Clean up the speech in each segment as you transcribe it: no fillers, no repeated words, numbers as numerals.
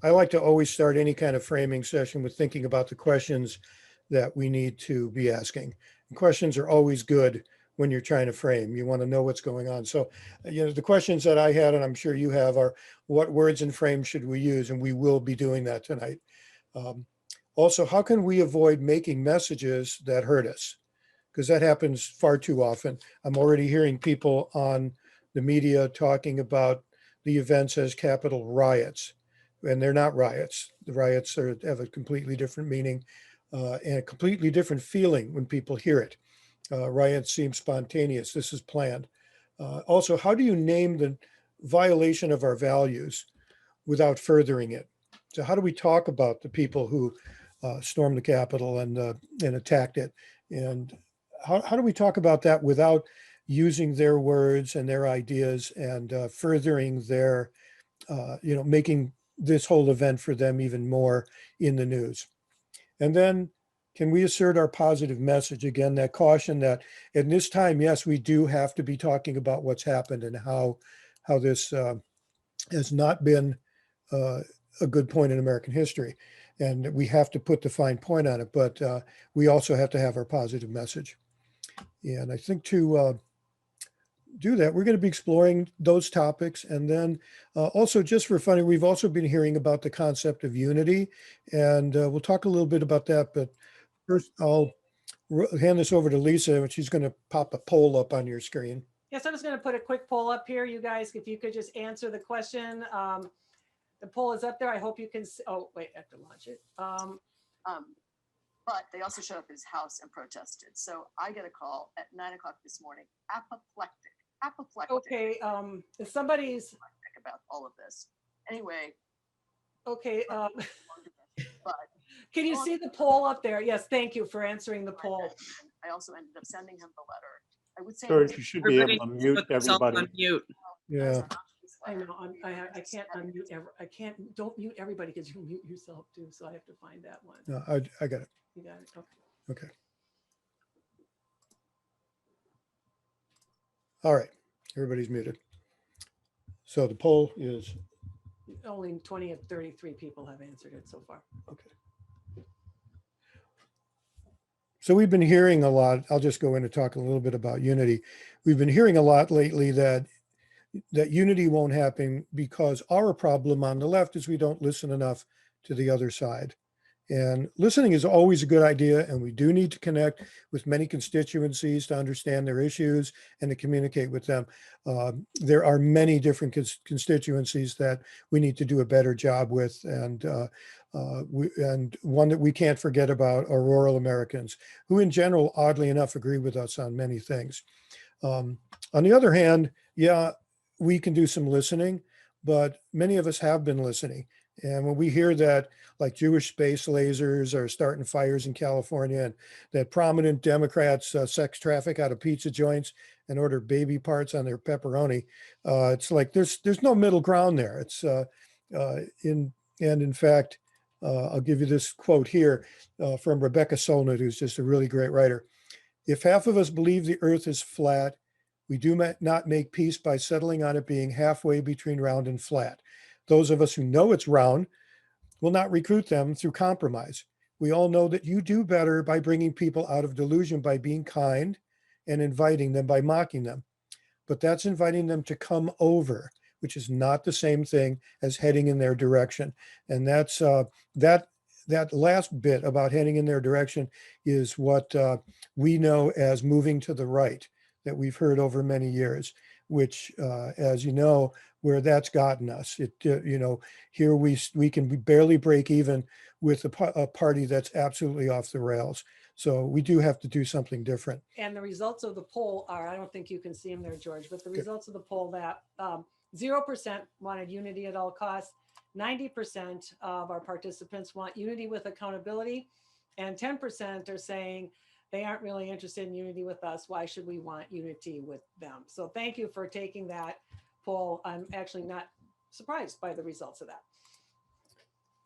I like to always start any kind of framing session with thinking about the questions that we need to be asking. And questions are always good when you're trying to frame. You want to know what's going on. So, the questions that I had, and I'm sure you have, are what words and frames should we use? And we will be doing that tonight. Also, how can we avoid making messages that hurt us? Because that happens far too often. I'm already hearing people on the media talking about the events as capital riots, and they're not riots. The riots have a completely different meaning and a completely different feeling when people hear it. Riots seem spontaneous. This is planned. Also, how do you name the violation of our values without furthering it? So how do we talk about the people who stormed the Capitol and attacked it? And how do we talk about that without using their words and their ideas and furthering their, making this whole event for them even more in the news? And then can we assert our positive message? Again, that caution that in this time, yes, we do have to be talking about what's happened and how this has not been a good point in American history. And we have to put the fine point on it, but we also have to have our positive message. And I think to do that, we're going to be exploring those topics. And then also, just for fun, we've also been hearing about the concept of unity, and we'll talk a little bit about that. But first, I'll hand this over to Lisa, and she's going to pop a poll up on your screen. Yes, I'm just going to put a quick poll up here. You guys, if you could just answer the question. The poll is up there. I hope you can see. Oh, wait, I have to launch it. But they also showed up at his house and protested. So I get a call at 9 o'clock this morning, apoplectic. Okay, if somebody's about all of this. Anyway. Okay. But can you see the poll up there? Yes, thank you for answering the poll. I also ended up sending him the letter. I would say George, you should be able to mute everybody. On mute. Yeah. I know. I can't unmute. I can't. Don't mute everybody because you mute yourself too. So I have to find that one. No, I got it. You got it. Okay. Okay. All right. Everybody's muted. So the poll is only 20 of 33 people have answered it so far. Okay. So we've been hearing a lot. I'll just go in and talk a little bit about unity. We've been hearing a lot lately that unity won't happen because our problem on the left is we don't listen enough to the other side. And listening is always a good idea, and we do need to connect with many constituencies to understand their issues and to communicate with them. There are many different constituencies that we need to do a better job with, and one that we can't forget about are rural Americans, who in general, oddly enough, agree with us on many things. On the other hand, yeah, we can do some listening, but many of us have been listening. And when we hear that, like, Jewish space lasers are starting fires in California, and that prominent Democrats sex traffic out of pizza joints and order baby parts on their pepperoni, it's like there's no middle ground there. It's in fact, I'll give you this quote here from Rebecca Solnit, who's just a really great writer. If half of us believe the earth is flat, we do not make peace by settling on it being halfway between round and flat. Those of us who know it's round will not recruit them through compromise. We all know that you do better by bringing people out of delusion by being kind and inviting them by mocking them. But that's inviting them to come over, which is not the same thing as heading in their direction. And that's that last bit about heading in their direction is what we know as moving to the right, that we've heard over many years, which, as you know, where that's gotten us. Here we can barely break even with a party that's absolutely off the rails. So we do have to do something different. And the results of the poll are, I don't think you can see them there, George, but the results of the poll that 0% wanted unity at all costs, 90% of our participants want unity with accountability, and 10% are saying they aren't really interested in unity with us. Why should we want unity with them? So thank you for taking that poll. I'm actually not surprised by the results of that.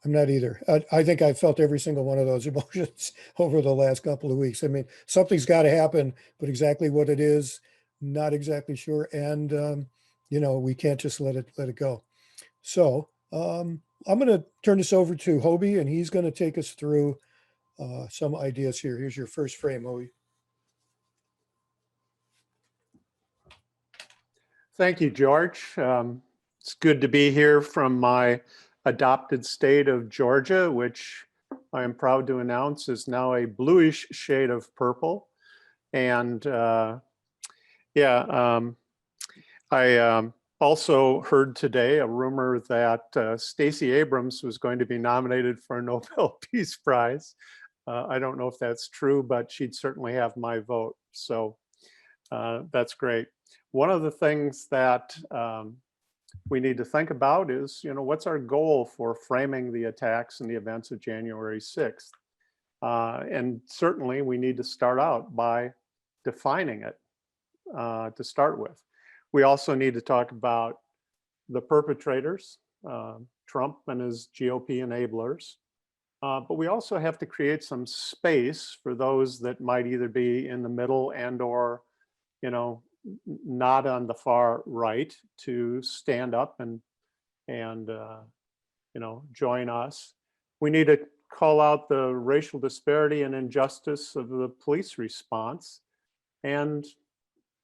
I'm not either. I think I've felt every single one of those emotions over the last couple of weeks. I mean, something's got to happen, but exactly what it is, not exactly sure. And, we can't just let it go. So I'm going to turn this over to Hobie, and he's going to take us through some ideas here. Here's your first frame, Hobie. Thank you, George. It's good to be here from my adopted state of Georgia, which I am proud to announce is now a bluish shade of purple. And I also heard today a rumor that Stacey Abrams was going to be nominated for a Nobel Peace Prize. I don't know if that's true, but she'd certainly have my vote. So that's great. One of the things that we need to think about is, what's our goal for framing the attacks and the events of January 6th? And certainly we need to start out by defining it to start with. We also need to talk about the perpetrators, Trump and his GOP enablers. But we also have to create some space for those that might either be in the middle and or, not on the far right to stand up and join us. We need to call out the racial disparity and injustice of the police response. And,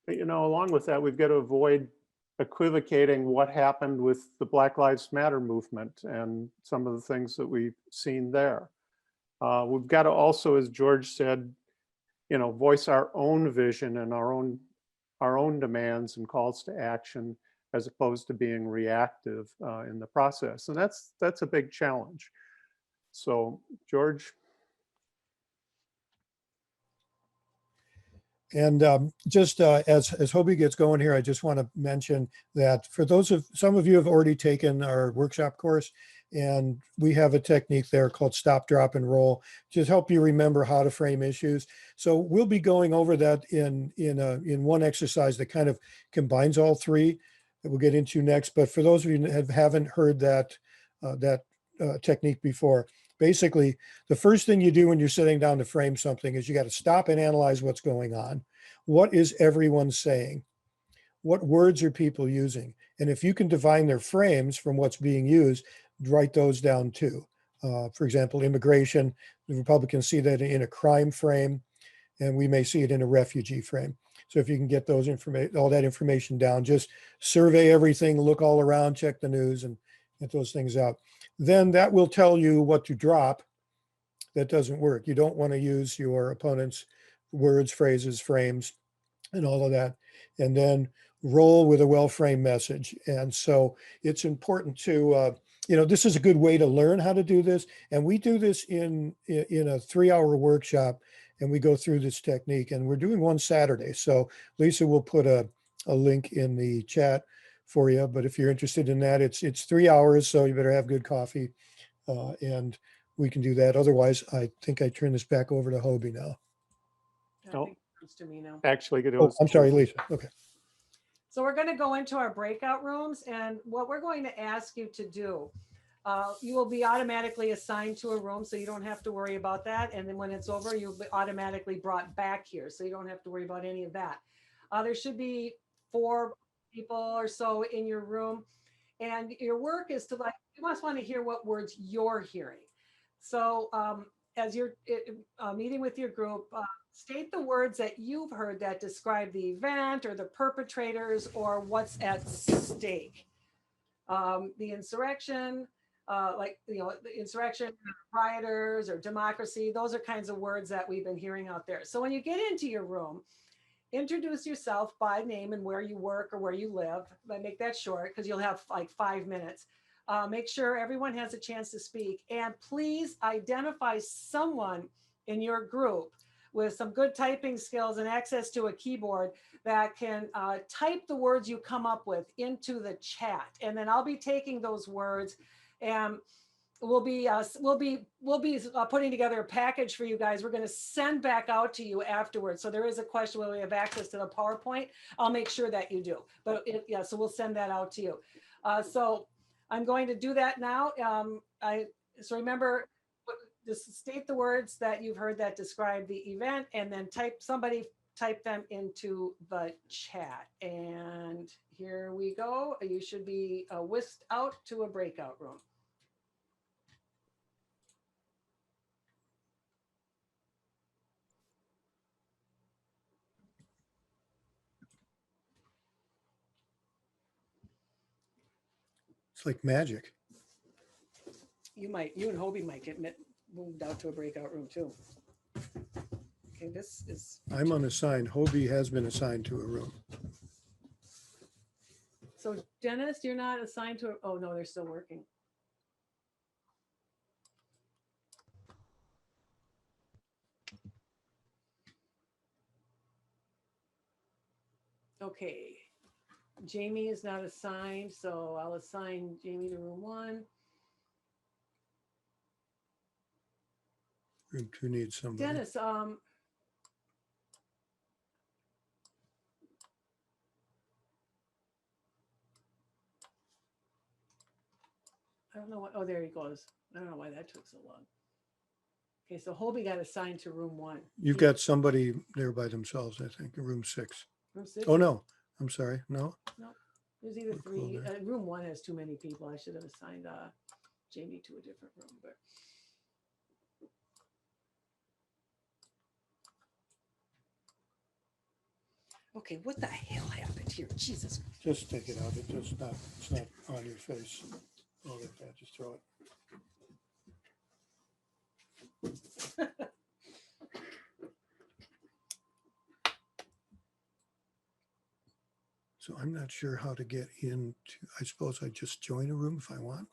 along with that, we've got to avoid equivocating what happened with the Black Lives Matter movement and some of the things that we've seen there. We've got to also, as George said, voice our own vision and our own demands and calls to action, as opposed to being reactive in the process. And that's a big challenge. So, George. And just as Hobie gets going here, I just want to mention that for some of you have already taken our workshop course, and we have a technique there called stop, drop, and roll to help you remember how to frame issues. So we'll be going over that in one exercise that kind of combines all three that we'll get into next. But for those of you that haven't heard that technique before, basically, the first thing you do when you're sitting down to frame something is you got to stop and analyze what's going on. What is everyone saying? What words are people using? And if you can divine their frames from what's being used, write those down too. For example, immigration, the Republicans see that in a crime frame, and we may see it in a refugee frame. So if you can get all that information down, just survey everything, look all around, check the news, and get those things out. Then that will tell you what to drop that doesn't work. You don't want to use your opponent's words, phrases, frames, and all of that. And then roll with a well-framed message. And so it's important to, this is a good way to learn how to do this. And we do this in a 3-hour workshop, and we go through this technique, and we're doing one Saturday. So Lisa will put a link in the chat for you. But if you're interested in that, it's 3 hours, so you better have good coffee, and we can do that. Otherwise, I think I turn this back over to Hobie now. I think it comes to me now. Actually, it Oh, was. I'm sorry, Lisa. Okay. So we're going to go into our breakout rooms, and what we're going to ask you to do, you will be automatically assigned to a room, so you don't have to worry about that. And then when it's over, you'll be automatically brought back here, so you don't have to worry about any of that. There should be 4 people or so in your room, and your work is to you must want to hear what words you're hearing. So as you're meeting with your group, state the words that you've heard that describe the event or the perpetrators or what's at stake. The insurrection, the insurrection, rioters, or democracy, those are kinds of words that we've been hearing out there. So when you get into your room, introduce yourself by name and where you work or where you live. But make that short because you'll have like 5 minutes. Make sure everyone has a chance to speak. And please identify someone in your group with some good typing skills and access to a keyboard that can type the words you come up with into the chat. And then I'll be taking those words, and we'll be putting together a package for you guys. We're going to send back out to you afterwards. So there is a question whether we have access to the PowerPoint. I'll make sure that you do. But so we'll send that out to you. So I'm going to do that now. So remember, just state the words that you've heard that describe the event, and then somebody type them into the chat. And here we go. You should be whisked out to a breakout room. It's like magic. You and Hobie might get moved out to a breakout room too. Okay, this is, I'm unassigned. Hobie has been assigned to a room. so Dennis, you're not assigned to, oh no, they're still working. Okay, Jamie is not assigned, so I'll assign Jamie to room 1. Room 2 needs somebody. Dennis, I don't know what, oh, there he goes. I don't know why that took so long. Okay, so Hobie got assigned to room 1. You've got somebody there by themselves, I think, in room 6. Room 6? Oh, no, I'm sorry. No, There's either We're cool 3. there. Room 1 has too many people. I should have assigned Jamie to a different room, but. Okay, what the hell happened here? Jesus. just take it out. It's not on your face. Oh, like that, just throw it. So I'm not sure how to get into, I suppose I just join a room if I want.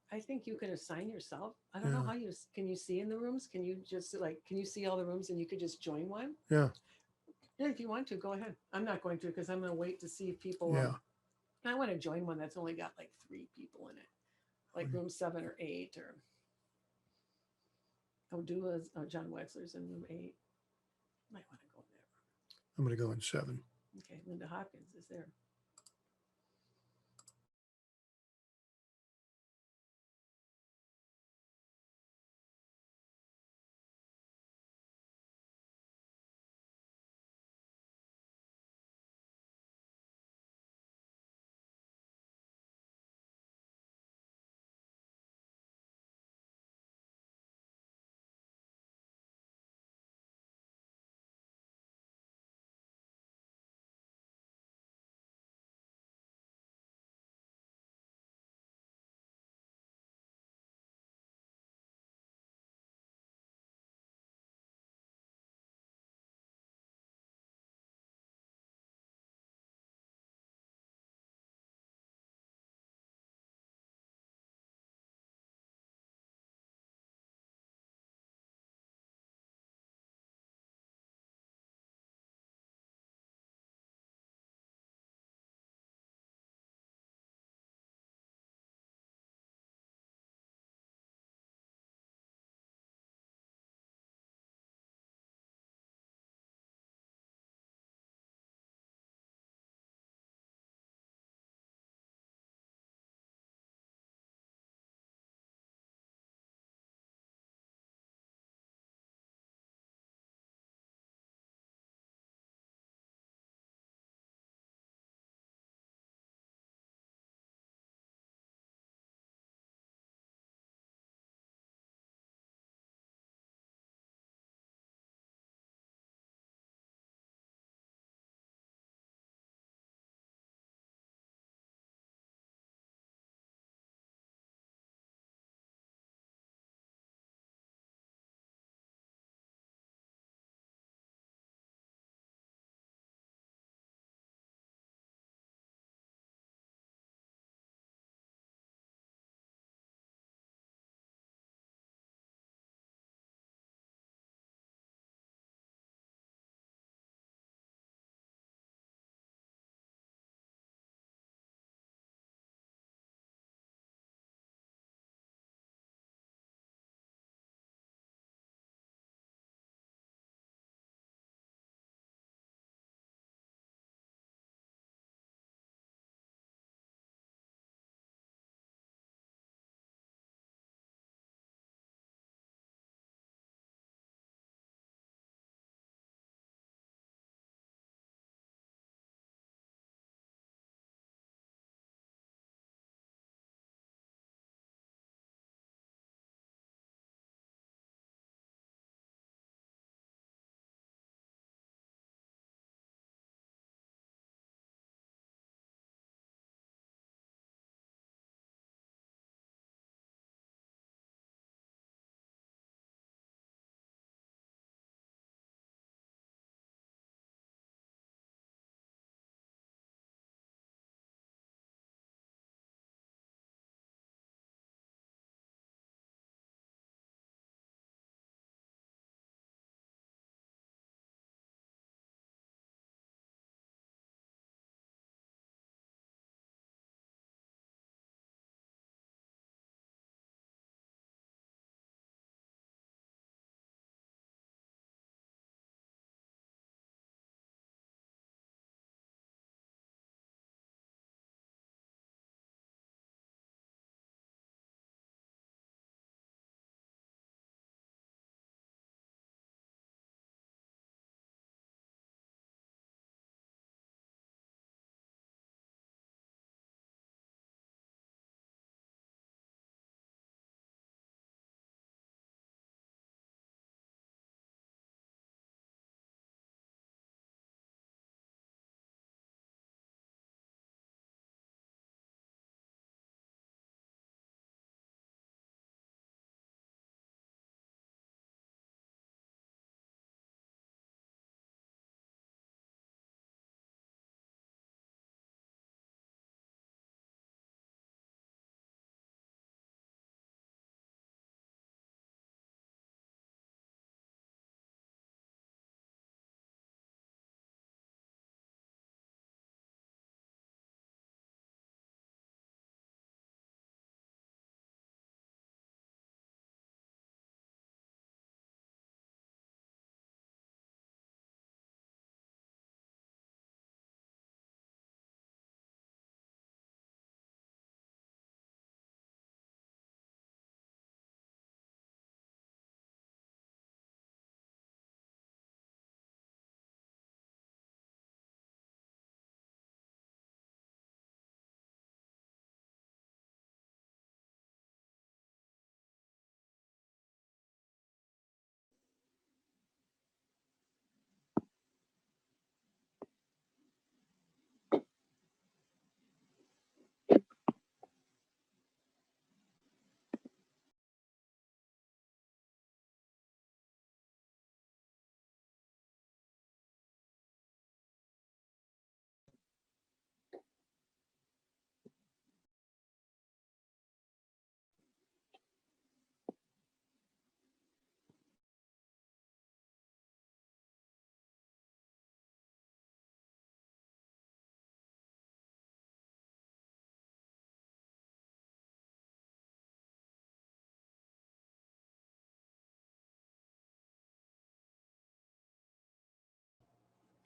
I think you can assign yourself. I don't know Yeah. how can you see in the rooms? Can you just can you see all the rooms and you could just join one? Yeah, Yeah, if you want to, go ahead. I'm not going to because I'm going to wait to see if people. yeah. I want to join one that's only got like 3 people in it, like Okay. room 7 or 8 or. Oh, John Wexler's in room 8. Might want to go there. I'm going to go in 7. Okay, Linda Hopkins is there.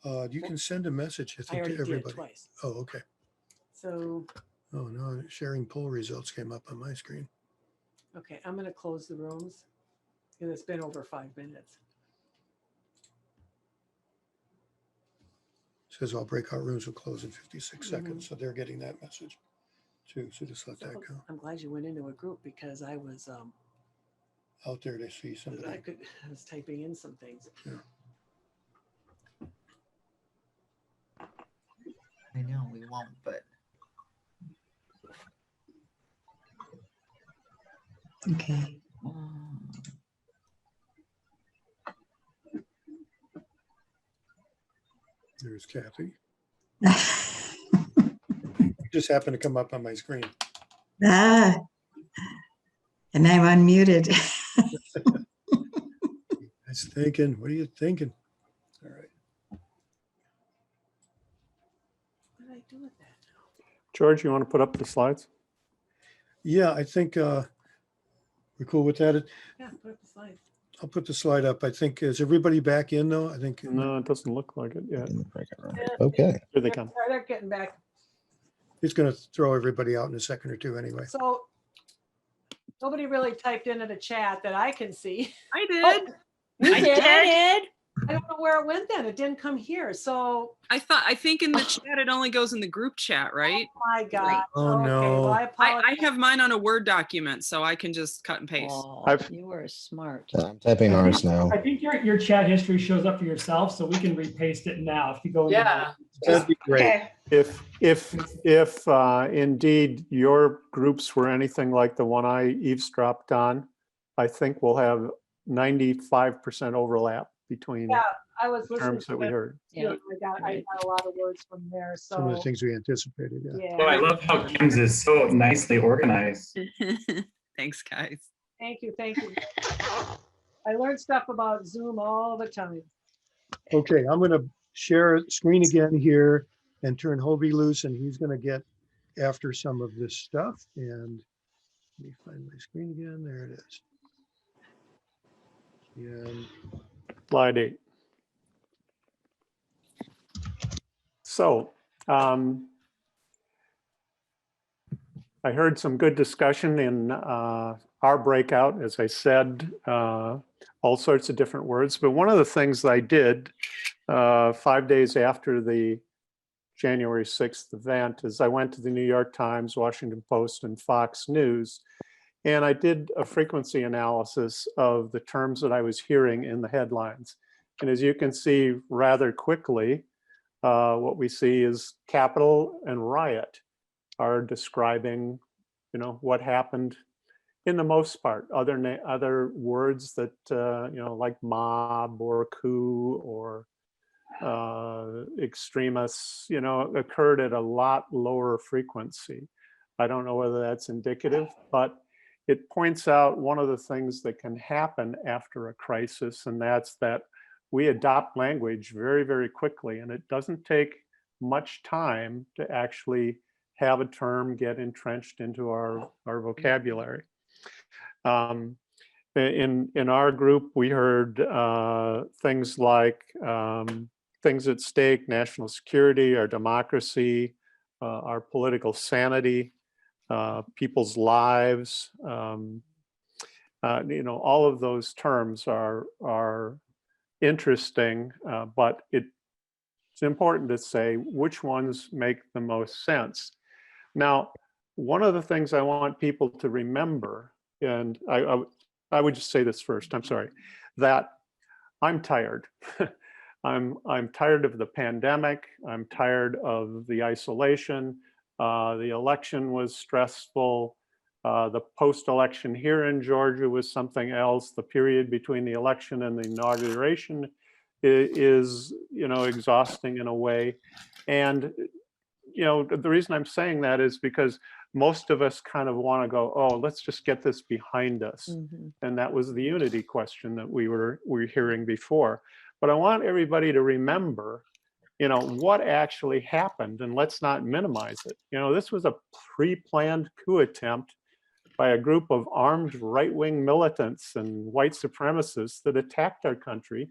You can send a message, I I think, already to did everybody. twice. Oh, okay. So, Oh, no, sharing poll results came up on my screen. okay, I'm gonna close the rooms. And it's been over 5 minutes. Says all breakout rooms will close in 56 Mm-hmm. seconds. So they're getting that message too. So just let that So, go. I'm glad you went into a group because I was Out there to see somebody. I was typing in some things. I know we won't, but. Okay. There's Kathy. Just happened to come up on my screen. Ah, and I'm unmuted. I was thinking, what are you thinking? All right. What did I do with that now? George, you want to put up the slides? Yeah, I think we're cool with that. Yeah, put up the slide. I'll put the slide up. I think, is everybody back in though? I think. No, it doesn't look like it yet. In the breakout room. Yeah. Okay. Here they come. They're getting back. He's going to throw everybody out in a second or two anyway. So nobody really typed into the chat that I can see. I did. Oh, you I did? did. I don't know where it went then. It didn't come here. So, I think in the chat it only goes in the group chat, right? my God. Oh, Okay, no. well, I apologize. I have mine on a Word document, so I can just cut and paste. Oh, I've- you were smart. I'm typing ours now. I think your chat history shows up for yourself, so we can repaste it now if you go. into Yeah. That'd be great. If indeed your groups were anything like the one I eavesdropped on, I think we'll have 95% overlap between Yeah, I was listening terms that to we it. heard. Yeah. I got a lot of words from there. Some of the So, things we anticipated. Yeah. Oh, I yeah. love how Kim's is so nicely organized. Thanks, guys. Thank you. Thank you. I learned stuff about Zoom all the time. Okay, I'm going to share screen again here and turn Hobie loose, and he's going to get after some of this stuff. And let me find my screen again. There it is. And Slide 8. So I heard some good discussion in our breakout, as I said, all sorts of different words. But one of the things that I did 5 days after the January 6th event is I went to the New York Times, Washington Post, and Fox News, and I did a frequency analysis of the terms that I was hearing in the headlines. And as you can see rather quickly, what we see is Capitol and riot are describing, what happened in the most part. Other words that, like mob or coup or extremists, occurred at a lot lower frequency. I don't know whether that's indicative, but it points out one of the things that can happen after a crisis, and that's that we adopt language very, very quickly, and it doesn't take much time to actually have a term get entrenched into our vocabulary. In our group, we heard things like things at stake: national security, our democracy, our political sanity, people's lives. All of those terms are interesting, but it's important to say which ones make the most sense. Now, one of the things I want people to remember, and I would just say this first, I'm sorry, that I'm tired. I'm tired of the pandemic. I'm tired of the isolation. The election was stressful. The post-election here in Georgia was something else. The period between the election and the inauguration is exhausting in a way. And, the reason I'm saying that is because most of us kind of want to go, oh, let's just get this behind us. Mm-hmm. And that was the unity question that we were hearing before. But I want everybody to remember, what actually happened, and let's not minimize it. This was a pre-planned coup attempt by a group of armed right-wing militants and white supremacists that attacked our country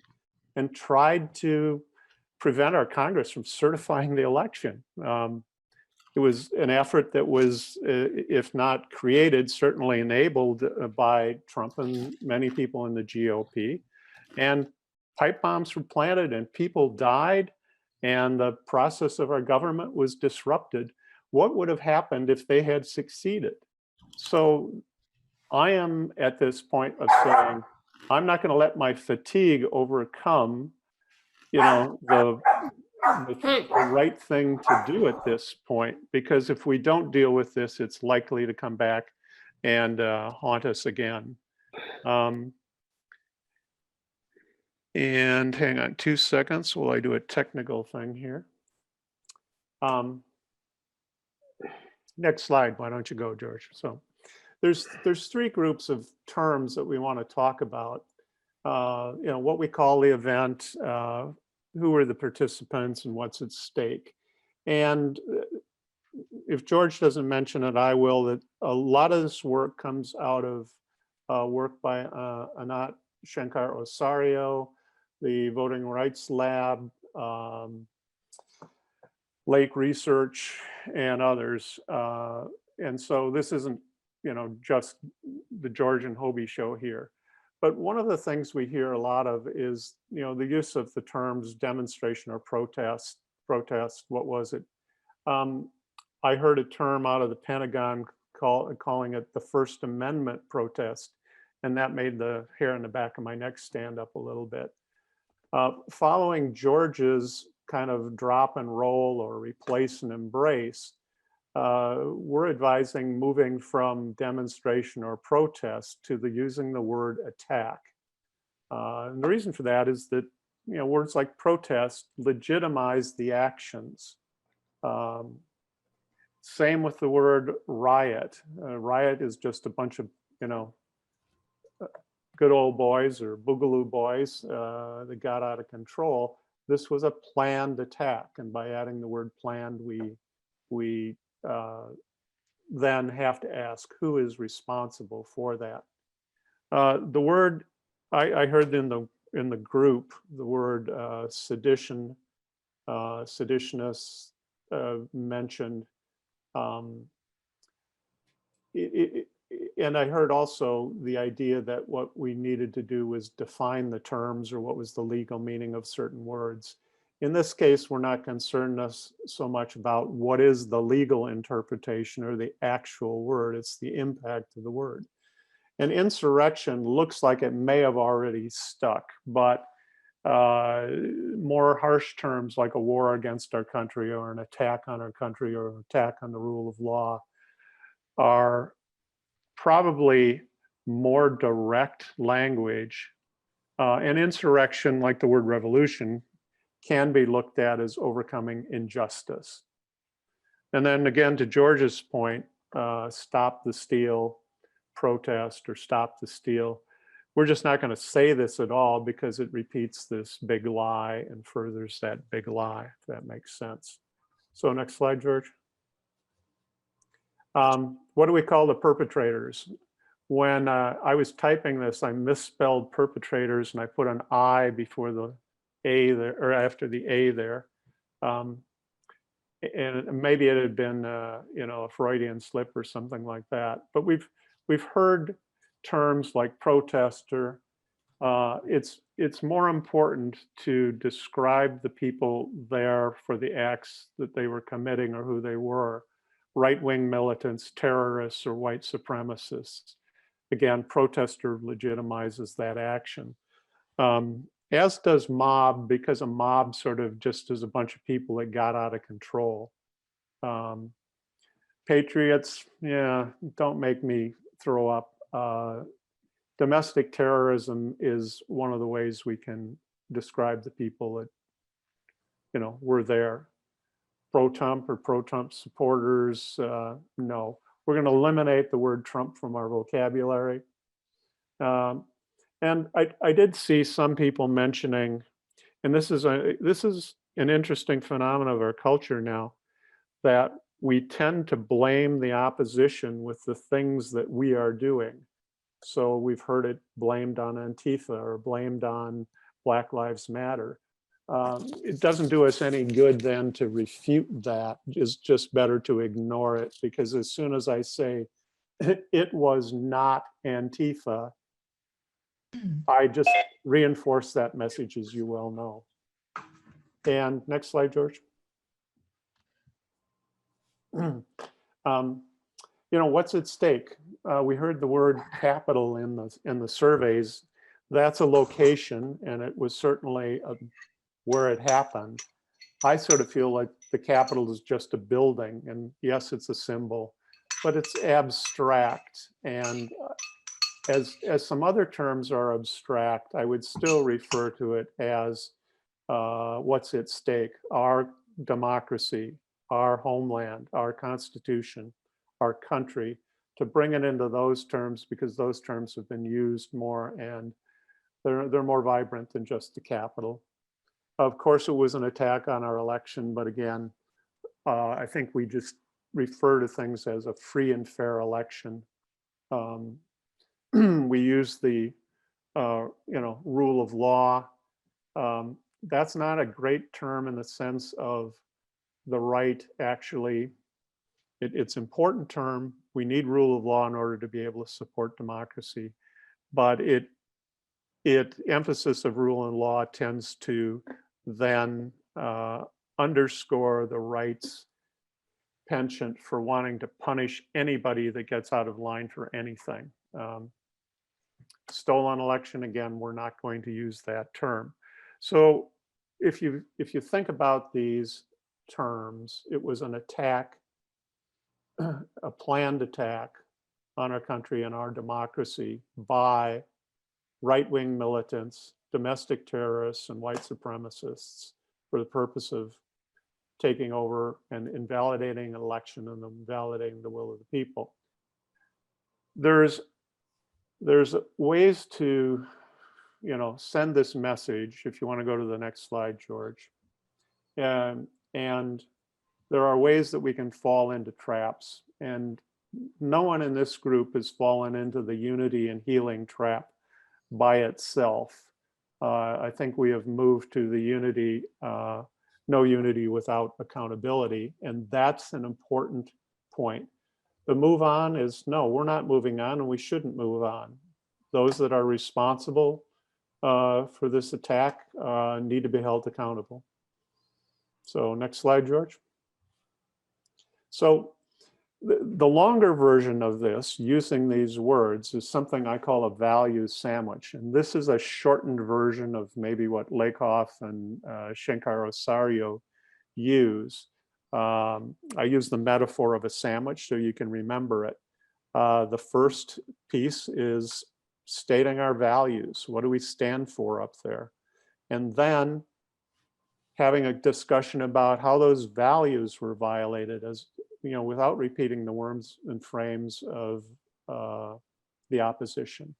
and tried to prevent our Congress from certifying the election. It was an effort that was, if not created, certainly enabled by Trump and many people in the GOP. And pipe bombs were planted and people died and the process of our government was disrupted. What would have happened if they had succeeded? So I am at this point of saying, I'm not going to let my fatigue overcome, the right thing to do at this point, because if we don't deal with this, it's likely to come back and haunt us again. And hang on 2 seconds while I do a technical thing here. Next slide, why don't you go, George? So there's 3 groups of terms that we want to talk about. What we call the event, who are the participants and what's at stake. And if George doesn't mention it, I will, that a lot of this work comes out of work by Anat Shankar Osario, the Voting Rights Lab, Lake Research, and others. And so this isn't, just the George and Hobie show here. But one of the things we hear a lot of is, the use of the terms demonstration or protest. What was it? I heard a term out of the Pentagon calling it the First Amendment protest, and that made the hair in the back of my neck stand up a little bit. Following George's kind of drop and roll or replace and embrace, we're advising moving from demonstration or protest to using the word attack. And the reason for that is that, words like protest legitimize the actions. Same with the word riot. Riot is just a bunch of, good old boys or boogaloo boys that got out of control. This was a planned attack. And by adding the word planned, we then have to ask who is responsible for that. The word I heard in the group, the word sedition, seditionists mentioned. And I heard also the idea that what we needed to do was define the terms or what was the legal meaning of certain words. In this case, we're not concerned so much about what is the legal interpretation or the actual word, it's the impact of the word. And insurrection looks like it may have already stuck, but more harsh terms like a war against our country or an attack on our country or an attack on the rule of law are probably more direct language. And insurrection, like the word revolution, can be looked at as overcoming injustice. And then again, to George's point, stop the steal, protest, or stop the steal. We're just not going to say this at all because it repeats this big lie and furthers that big lie, if that makes sense. So next slide, George. What do we call the perpetrators? When I was typing this, I misspelled perpetrators and I put an I before the A there, or after the A there. And maybe it had been, a Freudian slip or something like that. But we've heard terms like protester. It's more important to describe the people there for the acts that they were committing or who they were. Right-wing militants, terrorists, or white supremacists. Again, protester legitimizes that action. As does mob, because a mob sort of just is a bunch of people that got out of control. Patriots, yeah, don't make me throw up. Domestic terrorism is one of the ways we can describe the people that, were there. Pro-Trump or pro-Trump supporters, no. We're going to eliminate the word Trump from our vocabulary. And I did see some people mentioning, and this is an interesting phenomenon of our culture now, that we tend to blame the opposition with the things that we are doing. So we've heard it blamed on Antifa or blamed on Black Lives Matter. It doesn't do us any good then to refute that. It's just better to ignore it, because as soon as I say it was not Antifa, I just reinforce that message, as you well know. And next slide, George. You know, what's at stake? We heard the word capital in the surveys. That's a location, and it was certainly where it happened. I sort of feel like the Capitol is just a building, and yes, it's a symbol, but it's abstract. And as some other terms are abstract, I would still refer to it as what's at stake: our democracy, our homeland, our Constitution, our country, to bring it into those terms, because those terms have been used more and they're more vibrant than just the Capitol. Of course, it was an attack on our election, but again, I think we just refer to things as a free and fair election. We use the rule of law. That's not a great term in the sense of the right actually. It's an important term. We need rule of law in order to be able to support democracy, but emphasis of rule and law tends to then underscore the right's penchant for wanting to punish anybody that gets out of line for anything. Stolen election, again, we're not going to use that term. So if you think about these terms, it was an attack, a planned attack on our country and our democracy by right-wing militants, domestic terrorists, and white supremacists for the purpose of taking over and invalidating an election and invalidating the will of the people. There's ways to, send this message. If you want to go to the next slide, George. And there are ways that we can fall into traps, and no one in this group has fallen into the unity and healing trap by itself. I think we have moved to the unity, no unity without accountability, and that's an important point. The move on is, no, we're not moving on, and we shouldn't move on. Those that are responsible for this attack need to be held accountable. So next slide, George. So the longer version of this, using these words, is something I call a values sandwich. And this is a shortened version of maybe what Lakoff and Shankar Osario use. I use the metaphor of a sandwich so you can remember it. The first piece is stating our values. What do we stand for up there? And then having a discussion about how those values were violated, as without repeating the worms and frames of the opposition.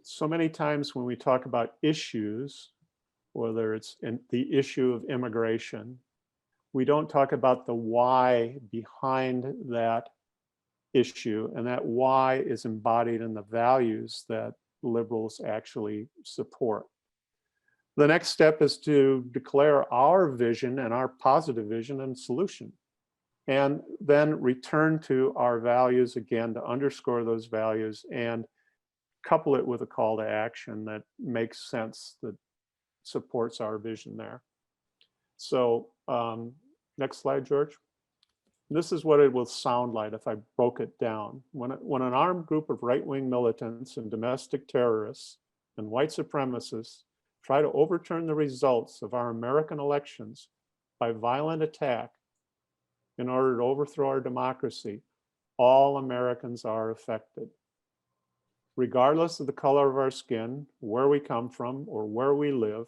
So many times when we talk about issues, whether it's the issue of immigration, we don't talk about the why behind that issue, and that why is embodied in the values that liberals actually support. The next step is to declare our vision and our positive vision and solution, and then return to our values again to underscore those values and couple it with a call to action that makes sense, that supports our vision there. So next slide, George. This is what it will sound like if I broke it down. When an armed group of right-wing militants and domestic terrorists and white supremacists try to overturn the results of our American elections by violent attack in order to overthrow our democracy, all Americans are affected. Regardless of the color of our skin, where we come from, or where we live,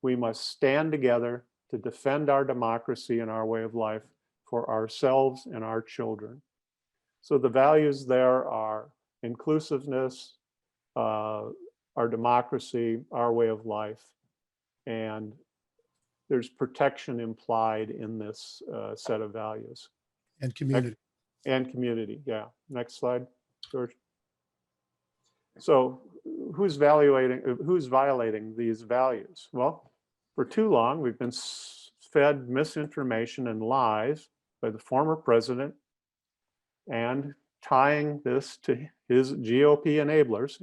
we must stand together to defend our democracy and our way of life for ourselves and our children. So the values there are inclusiveness, our democracy, our way of life, and there's protection implied in this set of values. And community. And community, yeah. Next slide, George. So who's violating these values? Well, For too long, we've been fed misinformation and lies by the former president and tying this to his GOP enablers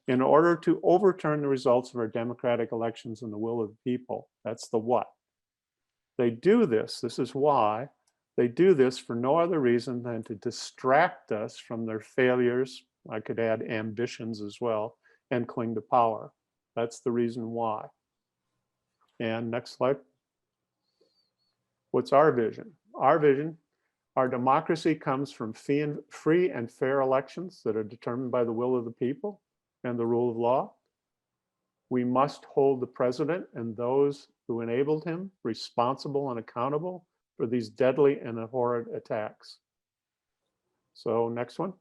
in order to overturn the results of our democratic elections and the will of the people. That's the what. They do this. This is why they do this, for no other reason than to distract us from their failures. I could add ambitions as well, and cling to power. That's the reason why. And next slide. What's our vision? Our vision, our democracy comes from free and fair elections that are determined by the will of the people and the rule of law. We must hold the president and those who enabled him responsible and accountable for these deadly and abhorrent attacks. So next one.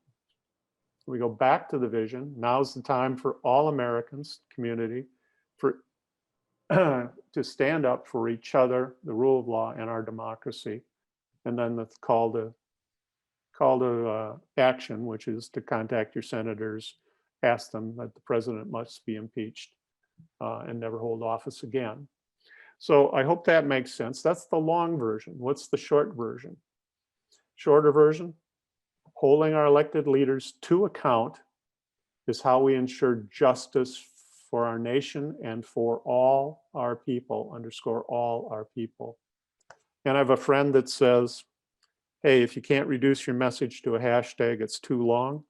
We go back to the vision. Now's the time for all Americans, community, to stand up for each other, the rule of law, and our democracy. And then the call to action, which is to contact your senators, ask them that the president must be impeached and never hold office again. So I hope that makes sense. That's the long version. What's the short version? Shorter version, holding our elected leaders to account is how we ensure justice for our nation and for all our people, underscore all our people. And I have a friend that says, hey, if you can't reduce your message to a hashtag, it's too long.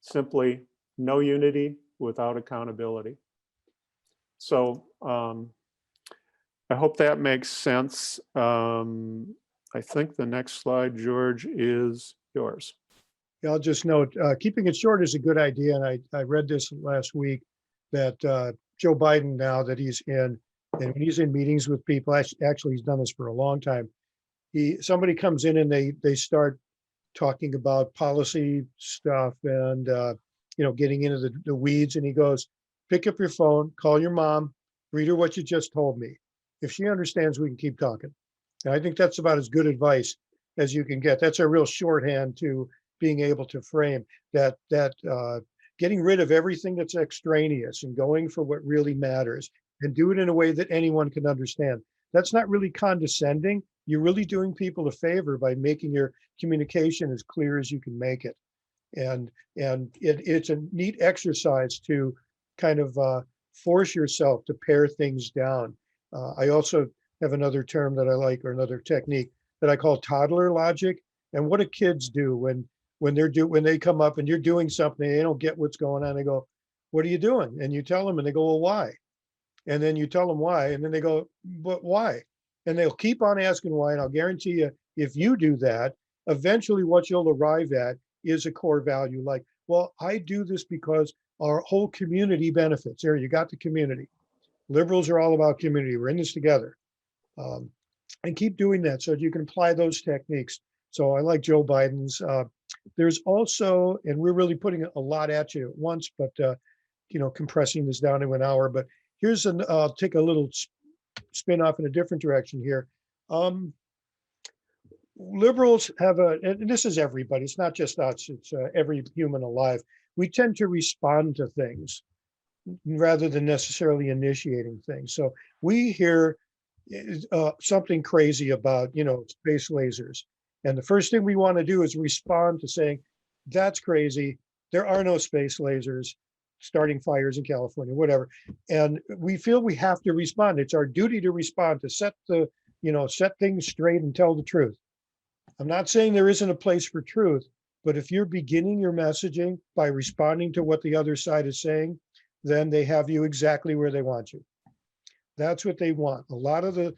Simply, no unity without accountability. So I hope that makes sense. I think the next slide, George, is yours. Yeah, I'll just note, keeping it short is a good idea. And I read this last week that Joe Biden, now that he's in, and when he's in meetings with people, actually he's done this for a long time. Somebody comes in and they start talking about policy stuff and getting into the weeds, and he goes, pick up your phone, call your mom, read her what you just told me. If she understands, we can keep talking. And I think that's about as good advice as you can get. That's a real shorthand to being able to frame that getting rid of everything that's extraneous and going for what really matters, and do it in a way that anyone can understand. That's not really condescending. You're really doing people a favor by making your communication as clear as you can make it. And it's a neat exercise to kind of force yourself to pare things down. I also have another term that I like, or another technique that I call toddler logic. And what do kids do when they come up and you're doing something, they don't get what's going on. They go, what are you doing? And you tell them, and they go, well, why? And then you tell them why, and then they go, but why? And they'll keep on asking why. And I'll guarantee you, if you do that, eventually what you'll arrive at is a core value. Like, well, I do this because our whole community benefits. There, you got the community. Liberals are all about community. We're in this together. And keep doing that so that you can apply those techniques. So I like Joe Biden's. There's also, and we're really putting a lot at you at once, but compressing this down to an hour. But here's I'll take a little spin off in a different direction here. Liberals have and this is everybody, it's not just us, it's every human alive. We tend to respond to things rather than necessarily initiating things. So we hear something crazy about, space lasers. And the first thing we want to do is respond to saying, that's crazy. There are no space lasers, starting fires in California, whatever. And we feel we have to respond. It's our duty to respond, to set things straight and tell the truth. I'm not saying there isn't a place for truth, but if you're beginning your messaging by responding to what the other side is saying, then they have you exactly where they want you. That's what they want. A lot of the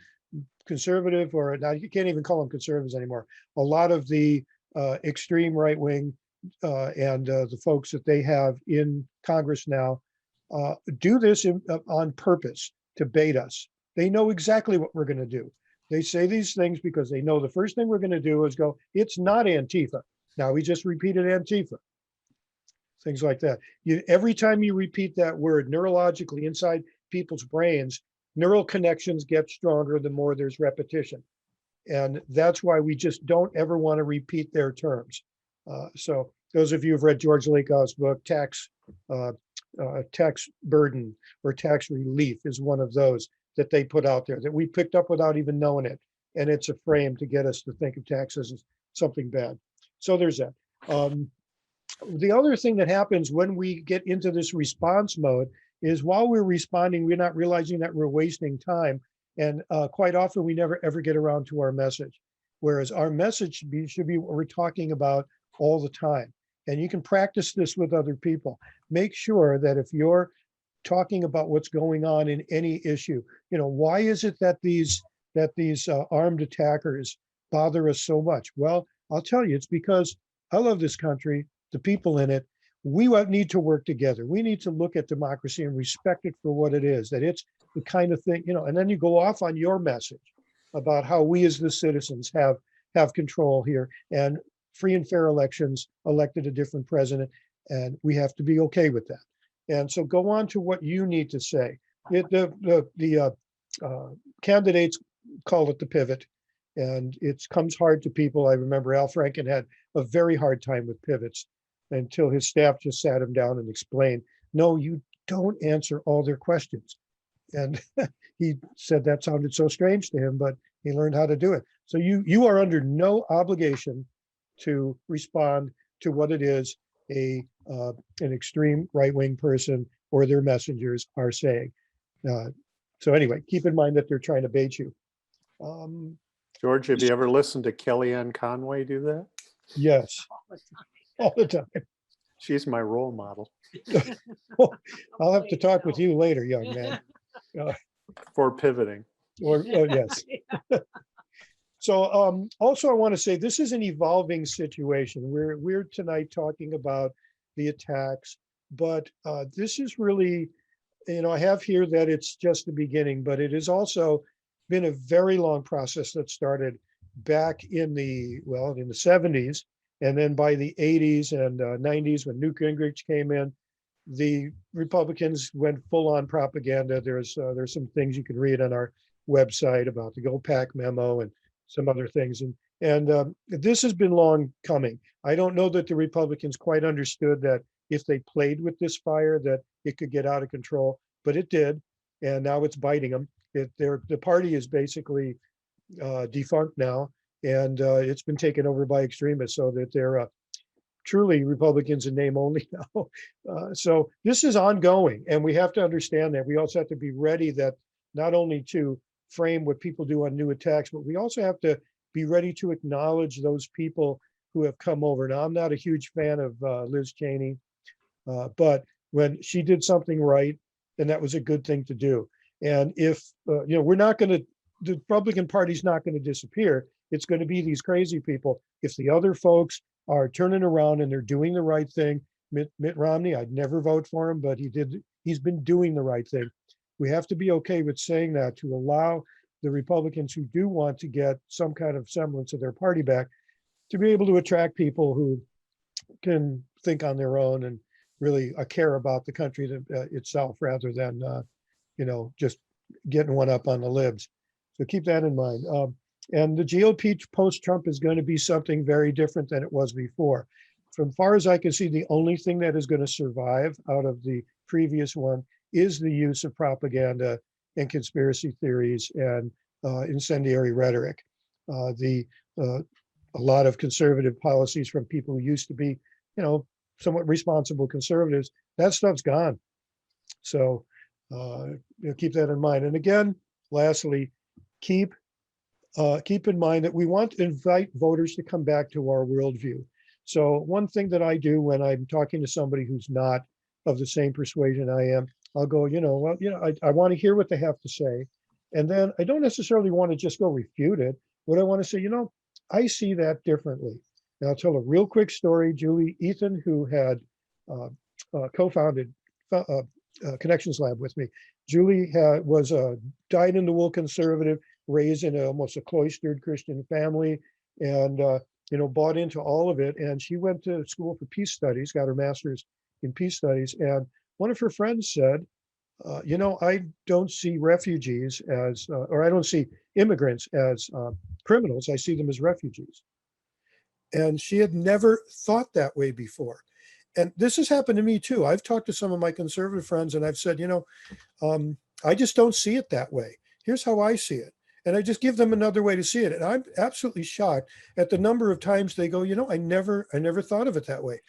conservative, or now you can't even call them conservatives anymore, a lot of the extreme right wing and the folks that they have in Congress now do this on purpose to bait us. They know exactly what we're going to do. They say these things because they know the first thing we're going to do is go, it's not Antifa. Now we just repeated Antifa. Things like that. Every time you repeat that word neurologically inside people's brains, neural connections get stronger the more there's repetition. And that's why we just don't ever want to repeat their terms. So those of you who've read George Lakow's book, Tax tax burden or tax relief is one of those that they put out there that we picked up without even knowing it. And it's a frame to get us to think of taxes as something bad. So there's that. The other thing that happens when we get into this response mode is while we're responding, we're not realizing that we're wasting time. And quite often we never ever get around to our message. Whereas our message should be what we're talking about all the time. And you can practice this with other people. Make sure that if you're talking about what's going on in any issue, why is it that these armed attackers bother us so much? Well, I'll tell you, it's because I love this country, the people in it. We need to work together. We need to look at democracy and respect it for what it is, that it's the kind of thing, and then you go off on your message about how we as the citizens have control here and free and fair elections elected a different president. And we have to be okay with that. And so go on to what you need to say. The candidates call it the pivot, and it comes hard to people. I remember Al Franken had a very hard time with pivots until his staff just sat him down and explained, no, you don't answer all their questions. And he said that sounded so strange to him, but he learned how to do it. So you are under no obligation to respond to what it is an extreme right-wing person or their messengers are saying. So anyway, keep in mind that they're trying to bait you. George, have you ever listened to Kellyanne Conway do that? Yes, all the time. She's my role model I'll have to talk with you later, young man. for pivoting. Yes. So also I want to say this is an evolving situation. We're tonight talking about the attacks, but this is really, I have here that it's just the beginning, but it has also been a very long process that started back in the 70s. And then by the 80s and 90s, when Newt Gingrich came in, the Republicans went full on propaganda. There's some things you can read on our website about the Go Pack memo and some other things. And this has been long coming. I don't know that the Republicans quite understood that if they played with this fire, that it could get out of control, but it did. And now it's biting them. The party is basically defunct now, and it's been taken over by extremists, so that they're truly Republicans in name only now. So this is ongoing, and we have to understand that. We also have to be ready that not only to frame what people do on new attacks, but we also have to be ready to acknowledge those people who have come over. Now, I'm not a huge fan of Liz Cheney, but when she did something right, then that was a good thing to do. And if, we're not going to, the Republican Party's not going to disappear. It's going to be these crazy people. If the other folks are turning around and they're doing the right thing, Mitt Romney, I'd never vote for him, but he's been doing the right thing. We have to be okay with saying that to allow the Republicans who do want to get some kind of semblance of their party back to be able to attract people who can think on their own and really care about the country itself rather than, just getting one up on the libs. So keep that in mind. And the GOP post-Trump is going to be something very different than it was before. From far as I can see, the only thing that is going to survive out of the previous one is the use of propaganda and conspiracy theories and incendiary rhetoric. A lot of conservative policies from people who used to be, somewhat responsible conservatives, that stuff's gone. So keep that in mind. And again, lastly, keep in mind that we want to invite voters to come back to our worldview. So one thing that I do when I'm talking to somebody who's not of the same persuasion I am, I'll go, I want to hear what they have to say. And then I don't necessarily want to just go refute it. What I want to say, I see that differently. And I'll tell a real quick story. Julie Ethan, who had co-founded Connections Lab with me. Julie was a dyed-in-the-wool conservative, raised in almost a cloistered Christian family, and bought into all of it. And she went to school for peace studies, got her master's in peace studies. And one of her friends said, I don't see refugees as, or I don't see immigrants as criminals. I see them as refugees. And she had never thought that way before. and this has happened to me too. I've talked to some of my conservative friends and I've said, I just don't see it that way. Here's how I see it. And I just give them another way to see it. And I'm absolutely shocked at the number of times they go, I never thought of it that way.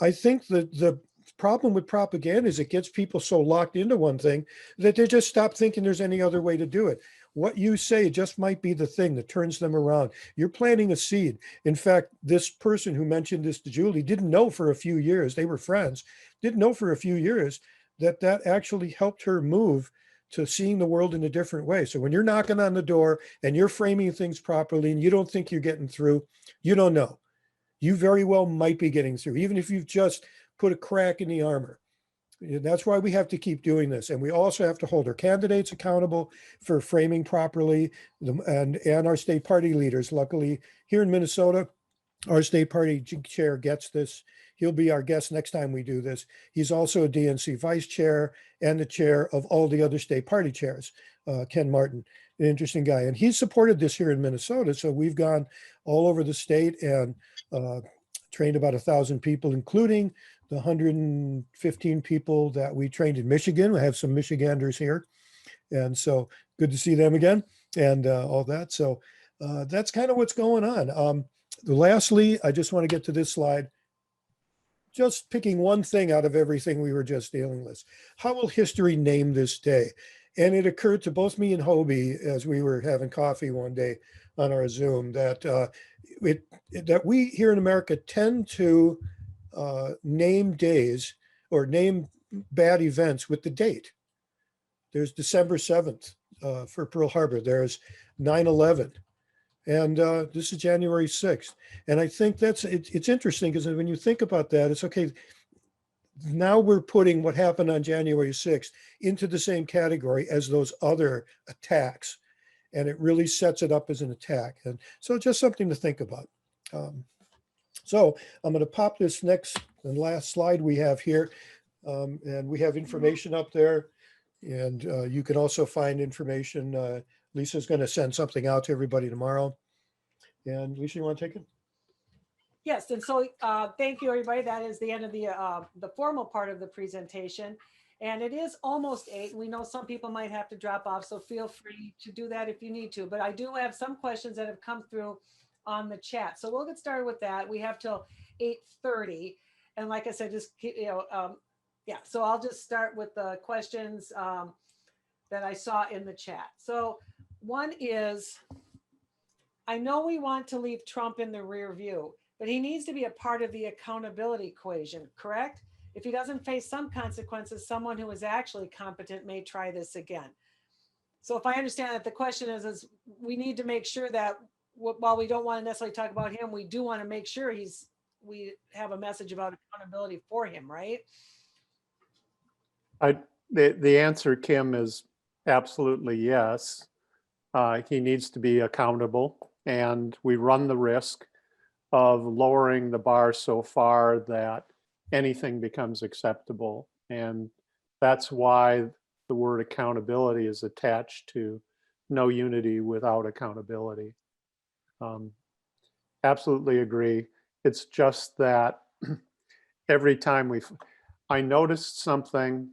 I think that the problem with propaganda is it gets people so locked into one thing that they just stop thinking there's any other way to do it. What you say just might be the thing that turns them around. You're planting a seed. In fact, this person who mentioned this to Julie didn't know for a few years, they were friends, didn't know for a few years that actually helped her move to seeing the world in a different way. So when you're knocking on the door and you're framing things properly and you don't think you're getting through, you don't know. You very well might be getting through, even if you've just put a crack in the armor. That's why we have to keep doing this. And we also have to hold our candidates accountable for framing properly, and our state party leaders. Luckily, here in Minnesota, our state party chair gets this. He'll be our guest next time we do this. He's also a DNC vice chair and the chair of all the other state party chairs, Ken Martin, an interesting guy. And he's supported this here in Minnesota. So we've gone all over the state and trained about 1,000 people, including the 115 people that we trained in Michigan. We have some Michiganders here. And so good to see them again and all that. So that's kind of what's going on. Lastly, I just want to get to this slide. Just picking one thing out of everything we were just dealing with. How will history name this day? And it occurred to both me and Hobie as we were having coffee one day on our Zoom that that we here in America tend to name days or name bad events with the date. There's December 7th for Pearl Harbor. There's 9/11. And this is January 6th. And I think it's interesting because when you think about that, it's okay. Now we're putting what happened on January 6th into the same category as those other attacks. And it really sets it up as an attack. And so just something to think about. So I'm going to pop this next and last slide we have here. And we have information up there. And you can also find information. Lisa's going to send something out to everybody tomorrow. And Lisa, you want to take it? Yes, and so thank you, everybody. That is the end of the formal part of the presentation. And it is almost 8. We know some people might have to drop off, so feel free to do that if you need to. But I do have some questions that have come through on the chat. So we'll get started with that. We have till 8:30. And like I said, just, yeah, so I'll just start with the questions that I saw in the chat. So one is, I know we want to leave Trump in the rear view, but he needs to be a part of the accountability equation, correct? If he doesn't face some consequences, someone who is actually competent may try this again. So if I understand that, the question is we need to make sure that while we don't want to necessarily talk about him, we do want to make sure we have a message about accountability for him, right? The answer, Kim, is absolutely yes. He needs to be accountable, and we run the risk of lowering the bar so far that anything becomes acceptable. And that's why the word accountability is attached to no unity without accountability. Absolutely agree. It's just that every time I noticed something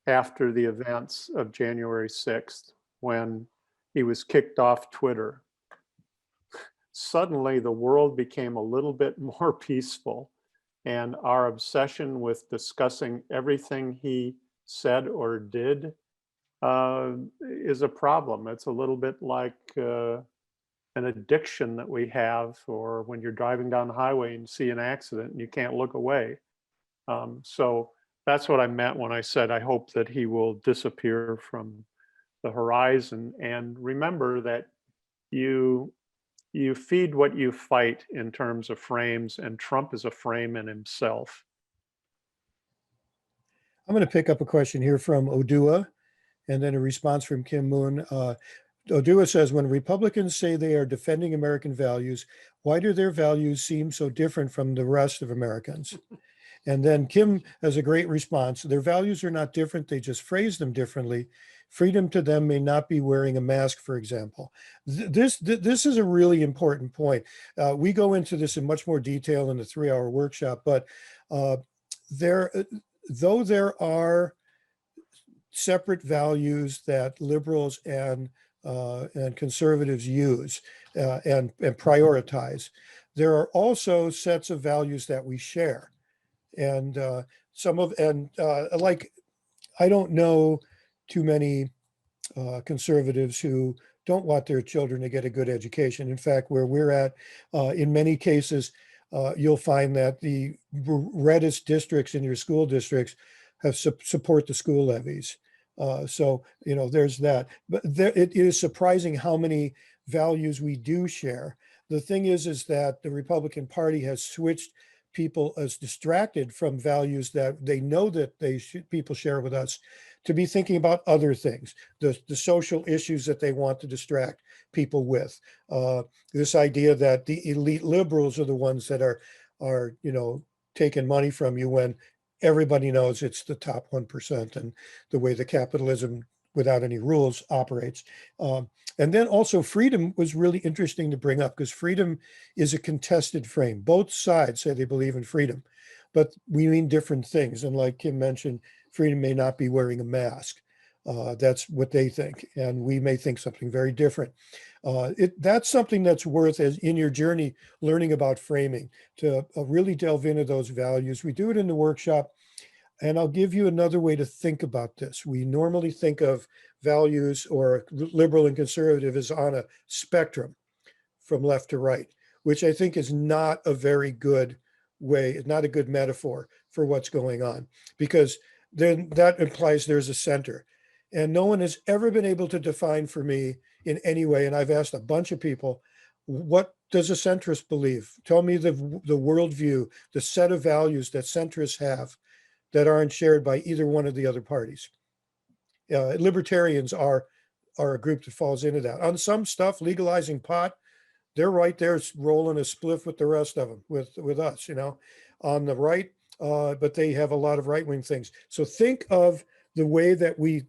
after the events of January 6th when he was kicked off Twitter. Suddenly the world became a little bit more peaceful, and our obsession with discussing everything he said or did is a problem. It's a little bit like an addiction that we have, or when you're driving down the highway and see an accident and you can't look away. So that's what I meant when I said I hope that he will disappear from the horizon. And remember that you feed what you fight in terms of frames, and Trump is a frame in himself. I'm going to pick up a question here from Odua and then a response from Kim Moon. Odua says, when Republicans say they are defending American values, why do their values seem so different from the rest of Americans? And then Kim has a great response. Their values are not different. They just phrase them differently. Freedom to them may not be wearing a mask, for example. This is a really important point. We go into this in much more detail in the 3-hour workshop, but uh, though there are separate values that liberals and conservatives use and prioritize, there are also sets of values that we share. And like, I don't know too many conservatives who don't want their children to get a good education. In fact, where we're at, in many cases, you'll find that the reddest districts in your school districts have support the school levies. So, there's that. But it is surprising how many values we do share. The thing is that the Republican Party has switched people as distracted from values that they know that people share with us, to be thinking about other things, the social issues that they want to distract people with. This idea that the elite liberals are the ones that are taking money from you, when everybody knows it's the top 1% and the way the capitalism without any rules operates. And then also freedom was really interesting to bring up, because freedom is a contested frame. Both sides say they believe in freedom, but we mean different things. And like Kim mentioned, freedom may not be wearing a mask. That's what they think. And we may think something very different. That's something that's worth, as in your journey, learning about framing, to really delve into those values. We do it in the workshop. And I'll give you another way to think about this. We normally think of values, or liberal and conservative, as on a spectrum from left to right, which I think is not a very good way, not a good metaphor for what's going on, because then that implies there's a center. And no one has ever been able to define for me in any way, and I've asked a bunch of people, what does a centrist believe? Tell me the worldview, the set of values that centrists have that aren't shared by either one of the other parties. Libertarians are a group that falls into that. On some stuff, legalizing pot, they're right there rolling a spliff with the rest of them, with us, on the right, but they have a lot of right-wing things. So think of the way that we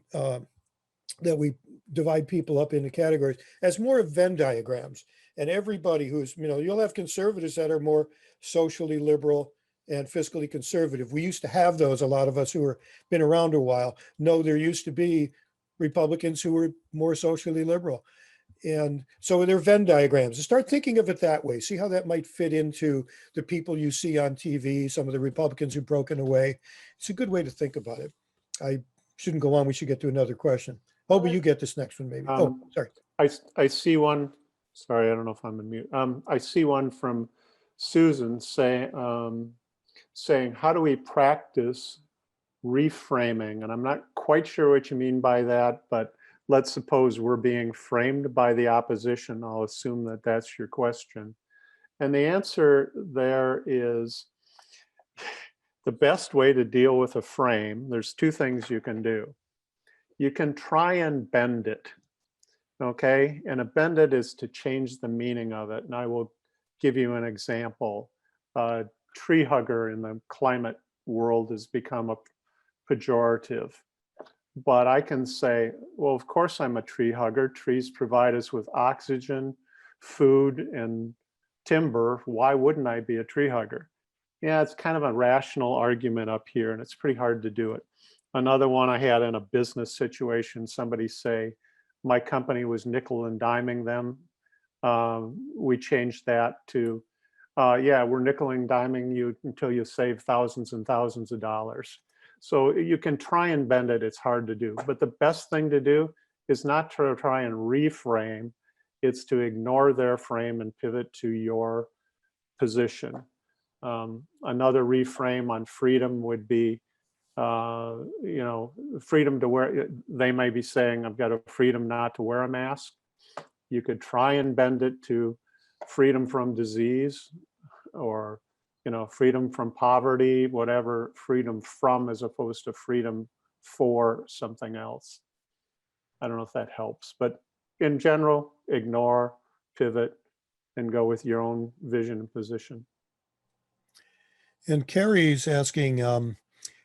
divide people up into categories as more of Venn diagrams. And everybody who's, you'll have conservatives that are more socially liberal and fiscally conservative. We used to have those. A lot of us who have been around a while know there used to be Republicans who were more socially liberal. And so they're Venn diagrams. Start thinking of it that way. See how that might fit into the people you see on TV, some of the Republicans who've broken away. It's a good way to think about it. I shouldn't go on. We should get to another question. Oh, but you get this next one maybe. Sorry. I see one. Sorry, I don't know if I'm in mute. I see one from Susan saying, how do we practice reframing? And I'm not quite sure what you mean by that, but let's suppose we're being framed by the opposition. I'll assume that that's your question. And the answer there is, the best way to deal with a frame, there's two things you can do. You can try and bend it, okay? And a bend it is to change the meaning of it. And I will give you an example. Tree hugger in the climate world has become a pejorative. But I can say, well, of course I'm a tree hugger. Trees provide us with oxygen, food, and timber. Why wouldn't I be a tree hugger? Yeah, it's kind of a rational argument up here, and it's pretty hard to do it. Another one I had in a business situation, somebody say, my company was nickel and diming them. We changed that to, yeah, we're nickel and diming you until you save thousands and thousands of dollars. So you can try and bend it, it's hard to do. But the best thing to do is not to try and reframe, it's to ignore their frame and pivot to your position. Another reframe on freedom would be, freedom to wear, they may be saying, I've got a freedom not to wear a mask. You could try and bend it to freedom from disease, or freedom from poverty, whatever, freedom from as opposed to freedom for something else. I don't know if that helps, but in general, ignore, pivot, and go with your own vision and position. And Carrie's asking,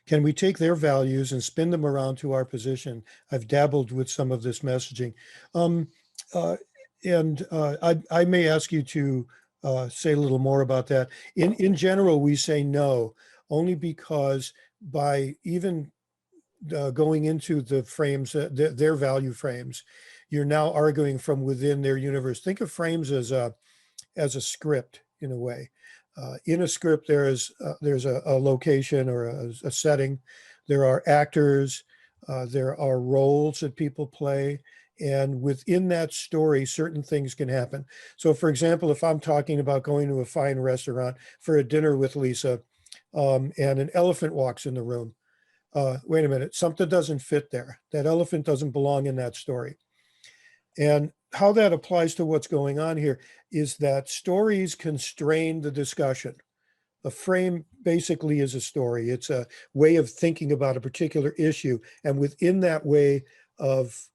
can we take their values and spin them around to our position? I've dabbled with some of this messaging. I may ask you to say a little more about that. In general, we say no. only because by even going into the frames, their value frames, you're now arguing from within their universe. Think of frames as a script in a way. In a script, there's a location or a setting. There are actors. There are roles that people play. And within that story, certain things can happen. So for example, if I'm talking about going to a fine restaurant for a dinner with Lisa, and an elephant walks in the room, wait a minute, something doesn't fit there. That elephant doesn't belong in that story. And how that applies to what's going on here is that stories constrain the discussion. A frame basically is a story. It's a way of thinking about a particular issue. And within that way of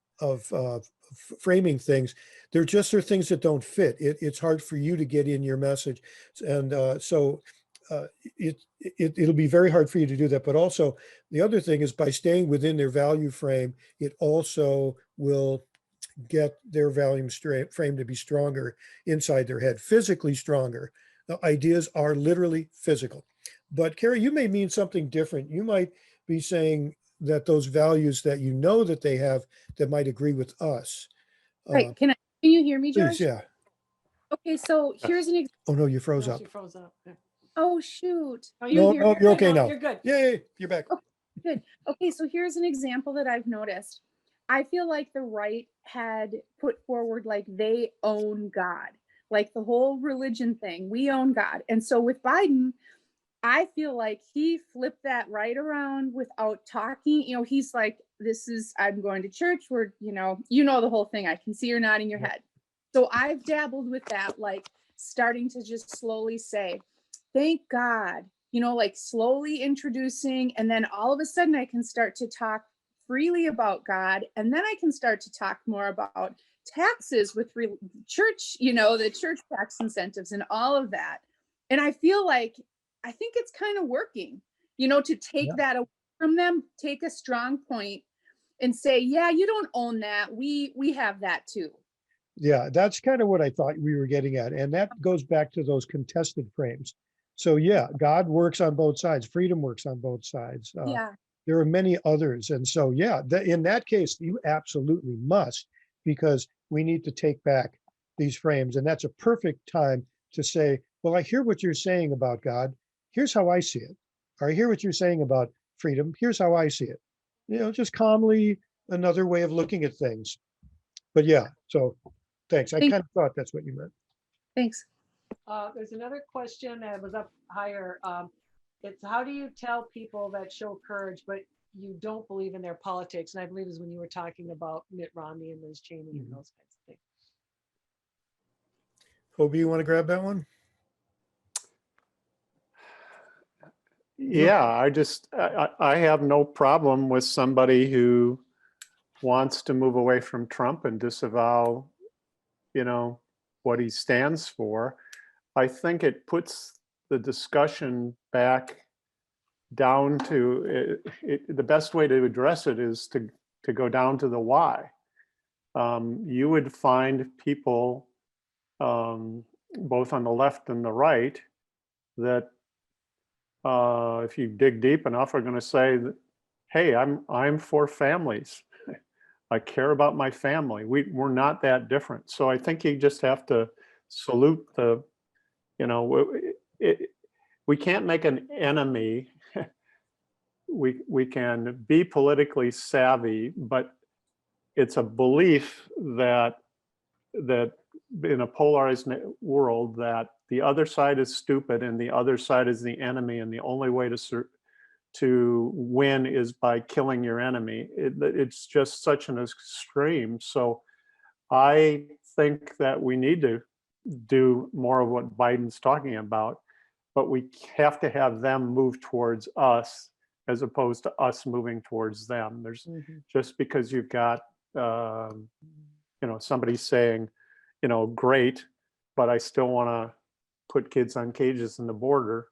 framing things, there just are things that don't fit. It's hard for you to get in your message. And it'll be very hard for you to do that. But also the other thing is by staying within their value frame, it also will get their value frame to be stronger inside their head, physically stronger. The ideas are literally physical. But Carrie, you may mean something different. You might be saying that those values that you know that they have that might agree with us. Right. Can you hear me, George? Please, yeah. Okay, so here's an example. Oh no, you froze No, up. she froze up. Yeah. Oh, shoot. Oh, No, you're no, good you're okay now. now. You're good. Yay, you're back. Good. Okay, so here's an example that I've noticed. I feel like the right had put forward like they own God, like the whole religion thing. We own God. And so with Biden, I feel like he flipped that right around without talking. You know, he's like, I'm going to church where, you know the whole thing. I can see you're nodding your head. So I've dabbled with that, like starting to just slowly say, thank God, like slowly introducing. And then all of a sudden I can start to talk freely about God. And then I can start to talk more about taxes with church, the church tax incentives and all of that. And I feel like, I think it's kind of working, to take that away from them, take a strong point and say, yeah, you don't own that. We have that too. Yeah, that's kind of what I thought we were getting at. And that goes back to those contested frames. So yeah, God works on both sides. Freedom works on both sides. Yeah. There are many others. And so, yeah, in that case, you absolutely must, because we need to take back these frames. And that's a perfect time to say, well, I hear what you're saying about God. Here's how I see it. Or I hear what you're saying about freedom. Here's how I see it. Just calmly, another way of looking at things. But yeah, so thanks. I kind of thought that's what you meant. Thanks. There's another question that was up higher. It's how do you tell people that show courage, but you don't believe in their politics? And I believe is when you were talking about Mitt Romney and Liz Cheney and those kinds of things. Hobie, you want to grab that one? Yeah, I have no problem with somebody who wants to move away from Trump and disavow, what he stands for. I think it puts the discussion back down to the best way to address it is to go down to the why. You would find people both on the left and the right that if you dig deep enough are going to say that, hey, I'm for families. I care about my family. We're not that different. So I think you just have to salute we can't make an enemy. We can be politically savvy, but it's a belief that in a polarized world that the other side is stupid and the other side is the enemy, and the only way to win is by killing your enemy. It's just such an extreme. So I think that we need to do more of what Biden's talking about, but we have to have them move towards us as opposed to us moving towards them. There's just because you've got somebody saying, great, but I still want to put kids on cages in the border.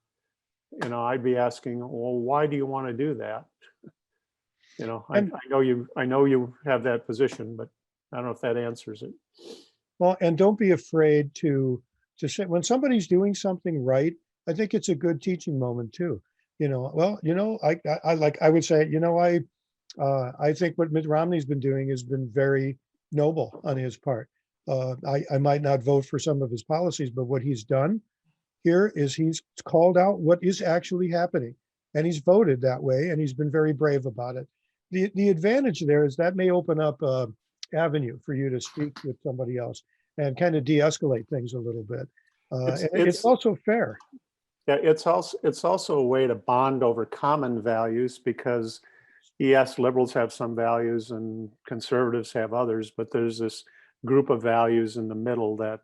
I'd be asking, well, why do you want to do that? I know you have that position, but I don't know if that answers it. Well, and don't be afraid to say when somebody's doing something right. I think it's a good teaching moment too. well, I would say, I think what Mitt Romney's been doing has been very noble on his part. I might not vote for some of his policies, but what he's done here is he's called out what is actually happening, and he's voted that way, and he's been very brave about it. The advantage there is that may open up a avenue for you to speak with somebody else and kind of de-escalate things a little bit. And it's also fair. Yeah, it's also a way to bond over common values, because yes, liberals have some values and conservatives have others, but there's this group of values in the middle that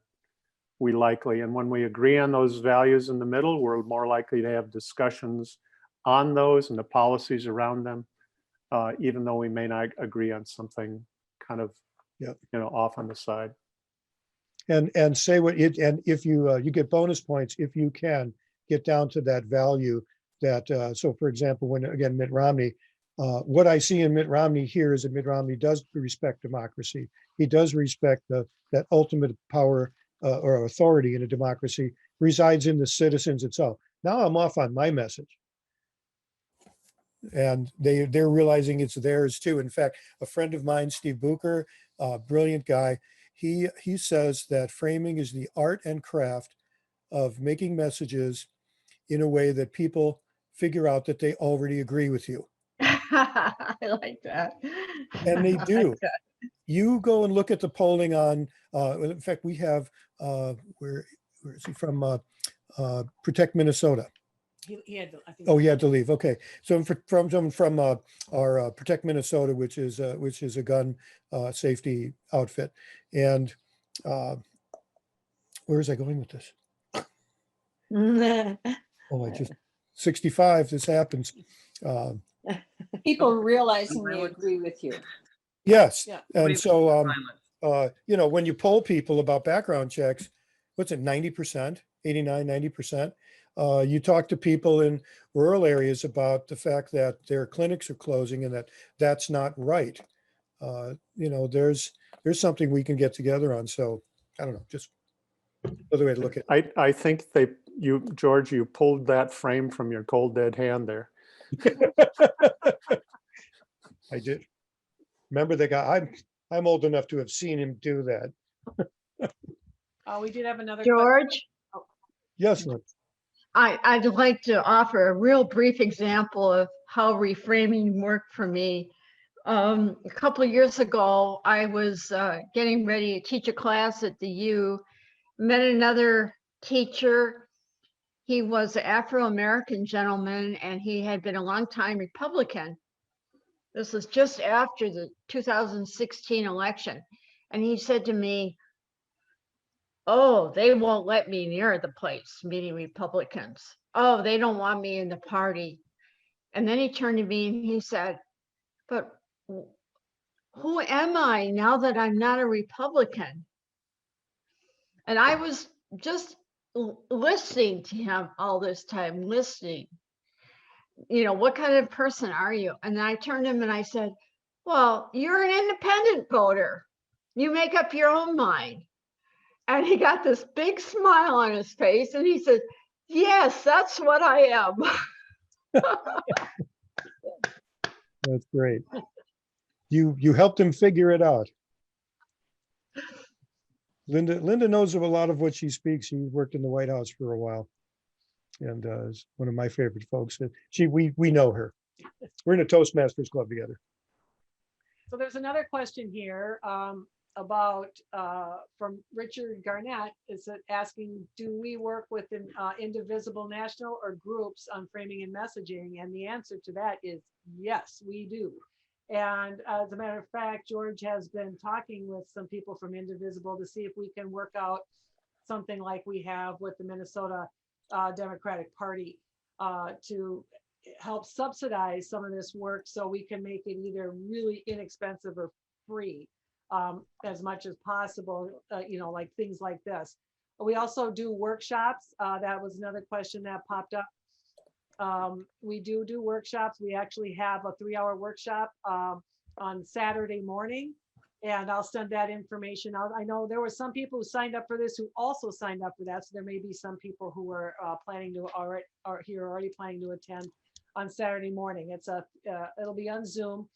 we likely, and when we agree on those values in the middle, we're more likely to have discussions on those and the policies around them, even though we may not agree on something kind of, off on the side. And say what it, and if you you get bonus points if you can get down to that value that, so for example, when again, Mitt Romney, what I see in Mitt Romney here is that Mitt Romney does respect democracy. He does respect that ultimate power or authority in a democracy resides in the citizens itself. Now I'm off on my message. And they're realizing it's theirs too. In fact, a friend of mine, Steve Bucher, brilliant guy, he says that framing is the art and craft of making messages in a way that people figure out that they already agree with you. I like that. And they I do. like that. You go and look at the polling on, in fact, we have, where is he from? Protect Minnesota. He had to, I think. Oh, he had to leave. Okay. So from our Protect Minnesota, which is a gun safety outfit. And where was I going with this? Oh, I just 65. This happens. People realizing they agree with you. Yes. Yeah. And so, when you poll people about background checks, what's it, 90%, 89, 90%? You talk to people in rural areas about the fact that their clinics are closing and that's not right. There's something we can get together on. So I don't know, just another way to look at it. I think George, you pulled that frame from your cold dead hand there. I did. Remember the guy? I'm old enough to have seen him do that. We did have another. George, Yes, Lynn. I'd like to offer a real brief example of how reframing worked for me. A couple of years ago, I was getting ready to teach a class at the U, met another teacher. He was an Afro-American gentleman, and he had been a longtime Republican. This was just after the 2016 election. And he said to me, "Oh, they won't let me near the place," meaning Republicans. "Oh, they don't want me in the party." And then he turned to me and he said, "But who am I now that I'm not a Republican?" And I was just listening to him all this time, listening. What kind of person are you? And then I turned to him and I said, "Well, you're an independent voter. You make up your own mind." And he got this big smile on his face and he said, "Yes, that's what I am." That's great. You helped him figure it out. Linda knows of a lot of what she speaks. She worked in the White House for a while, and is one of my favorite folks. We know her. We're in a Toastmasters club together. So there's another question here about from Richard Garnett. Is it asking, do we work with indivisible national or groups on framing and messaging? And the answer to that is yes, we do. And as a matter of fact, George has been talking with some people from Indivisible to see if we can work out something like we have with the Minnesota Democratic Party to help subsidize some of this work so we can make it either really inexpensive or free as much as possible, like things like this. We also do workshops. That was another question that popped up. We do workshops. We actually have a 3-hour workshop on Saturday morning And I'll send that information out. I know there were some people who signed up for this who also signed up for that. So there may be some people who were planning to already planning to attend on Saturday morning. It'll be on Zoom.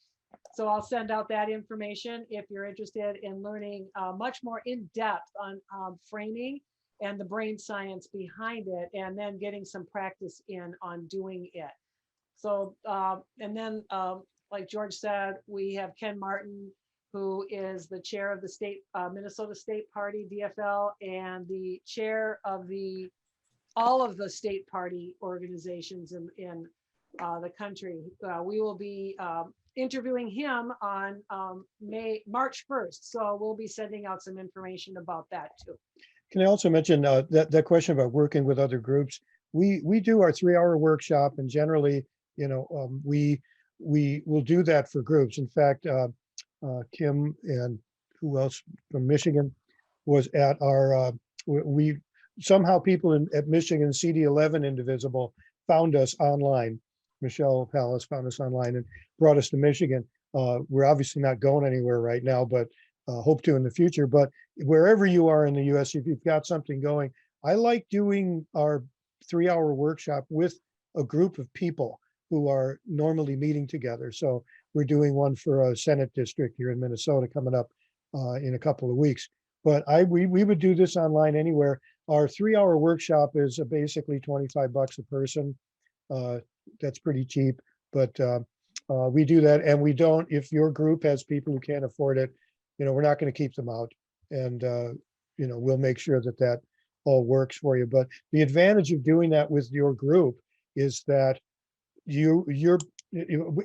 So I'll send out that information if you're interested in learning much more in depth on framing and the brain science behind it, and then getting some practice in on doing it. So, and then like George said, we have Ken Martin, who is the chair of the state Minnesota State Party, DFL, and the chair of all of the state party organizations in the country. We will be interviewing him on March 1st. So we'll be sending out some information about that too. Can I also mention that question about working with other groups? We do our 3-hour workshop, and generally, we will do that for groups. In fact, Kim and who else from Michigan was at our, somehow people at Michigan CD11 Indivisible found us online. Michelle Palace found us online and brought us to Michigan. We're obviously not going anywhere right now, but hope to in the future. But wherever you are in the US, if you've got something going, I like doing our 3-hour workshop with a group of people who are normally meeting together. So we're doing one for a Senate district here in Minnesota coming up in a couple of weeks. But we would do this online anywhere. Our 3-hour workshop is basically $25 a person. That's pretty cheap, but we do that. And we don't, if your group has people who can't afford it, we're not going to keep them out. And, we'll make sure that all works for you. But the advantage of doing that with your group is that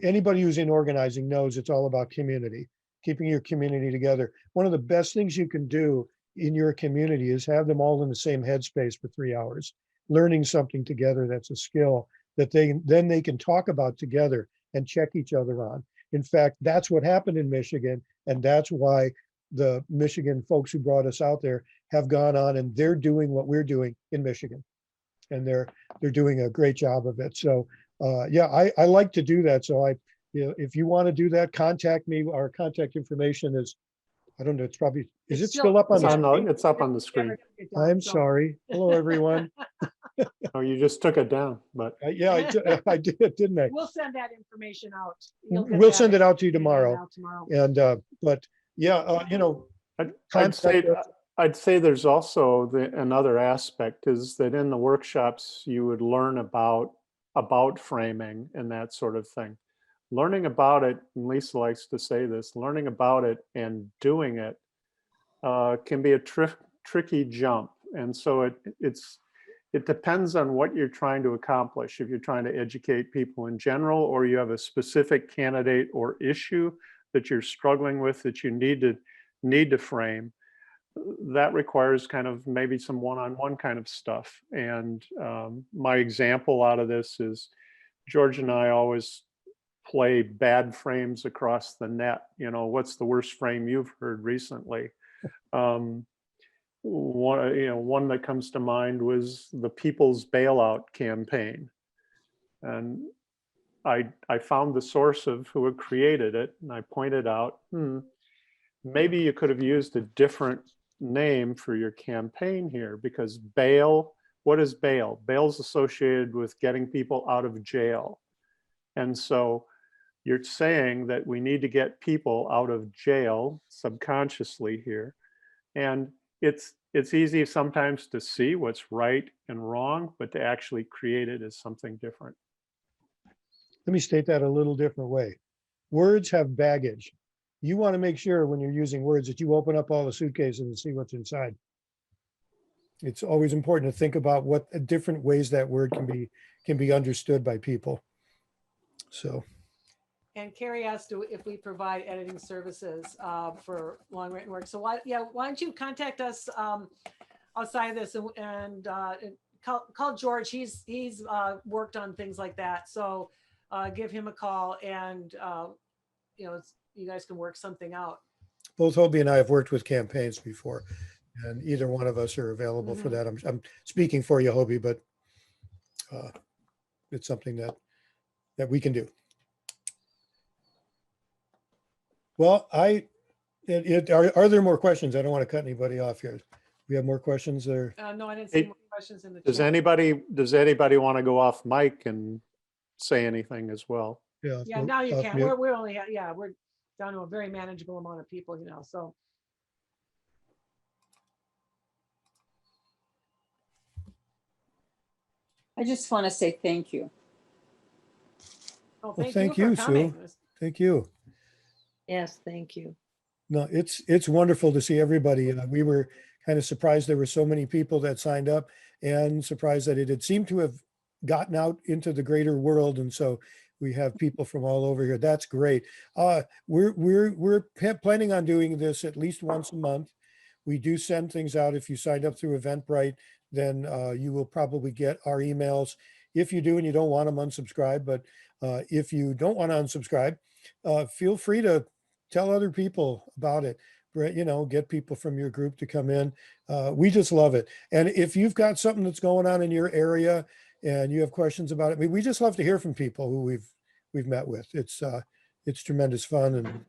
anybody who's in organizing knows it's all about community, keeping your community together. One of the best things you can do in your community is have them all in the same headspace for 3 hours, learning something together. That's a skill that they can talk about together and check each other on. In fact, that's what happened in Michigan, and that's why the Michigan folks who brought us out there have gone on and they're doing what we're doing in Michigan, and they're doing a great job of it. So I like to do that. So if you want to do that, contact me. Our contact information is, I don't know, is it still up on the screen? It's up on the screen. I'm sorry. Hello, everyone. Oh, you just took it down, but Yeah, I did, didn't I? We'll send that information out. We'll send it out to you tomorrow. And, but yeah, I'd say there's also another aspect is that in the workshops, you would learn about framing and that sort of thing. Learning about it, and Lisa likes to say this, learning about it and doing it can be a tricky jump. And so it depends on what you're trying to accomplish. If you're trying to educate people in general, or you have a specific candidate or issue that you're struggling with that you need to frame, that requires kind of maybe some one-on-one kind of stuff. And my example out of this is George and I always play bad frames across the net. What's the worst frame you've heard recently? One that comes to mind was the People's Bailout campaign. And I found the source of who had created it, and I pointed out, maybe you could have used a different name for your campaign here, because bail, what is bail? Bail's associated with getting people out of jail. And so you're saying that we need to get people out of jail subconsciously here. And it's easy sometimes to see what's right and wrong, but to actually create it is something different. Let me state that a little different way. Words have baggage. You want to make sure when you're using words that you open up all the suitcases and see what's inside. It's always important to think about what different ways that word can be understood by people. So. And Carrie asked if we provide editing services for long written work. So why don't you contact us outside of this and call George. He's worked on things like that. So give him a call, and you guys can work something out. Both Hobie and I have worked with campaigns before, and either one of us are available for that. I'm speaking for you, Hobie, but it's something that we can do. Well, Are there more questions? I don't want to cut anybody off here. We have more questions there. No, I didn't see Hey, more questions in the Does chat. anybody want to go off mic and say anything as well? Yeah. Yeah, now you off can. mute. We're only, yeah, we're down to a very manageable amount of people, so. I just want to say thank you. Oh, Well, thank you for coming. Sue. Thank you. Yes, thank you. No, it's wonderful to see everybody. We were kind of surprised there were so many people that signed up, and surprised that it had seemed to have gotten out into the greater world. And so we have people from all over here. That's great. We're planning on doing this at least once a month. We do send things out. If you signed up through Eventbrite, then you will probably get our emails. If you do and you don't want them, unsubscribe. But if you don't want to unsubscribe, feel free to tell other people about it. Get people from your group to come in. We just love it. And if you've got something that's going on in your area and you have questions about it, we just love to hear from people who we've met with. It's tremendous fun, and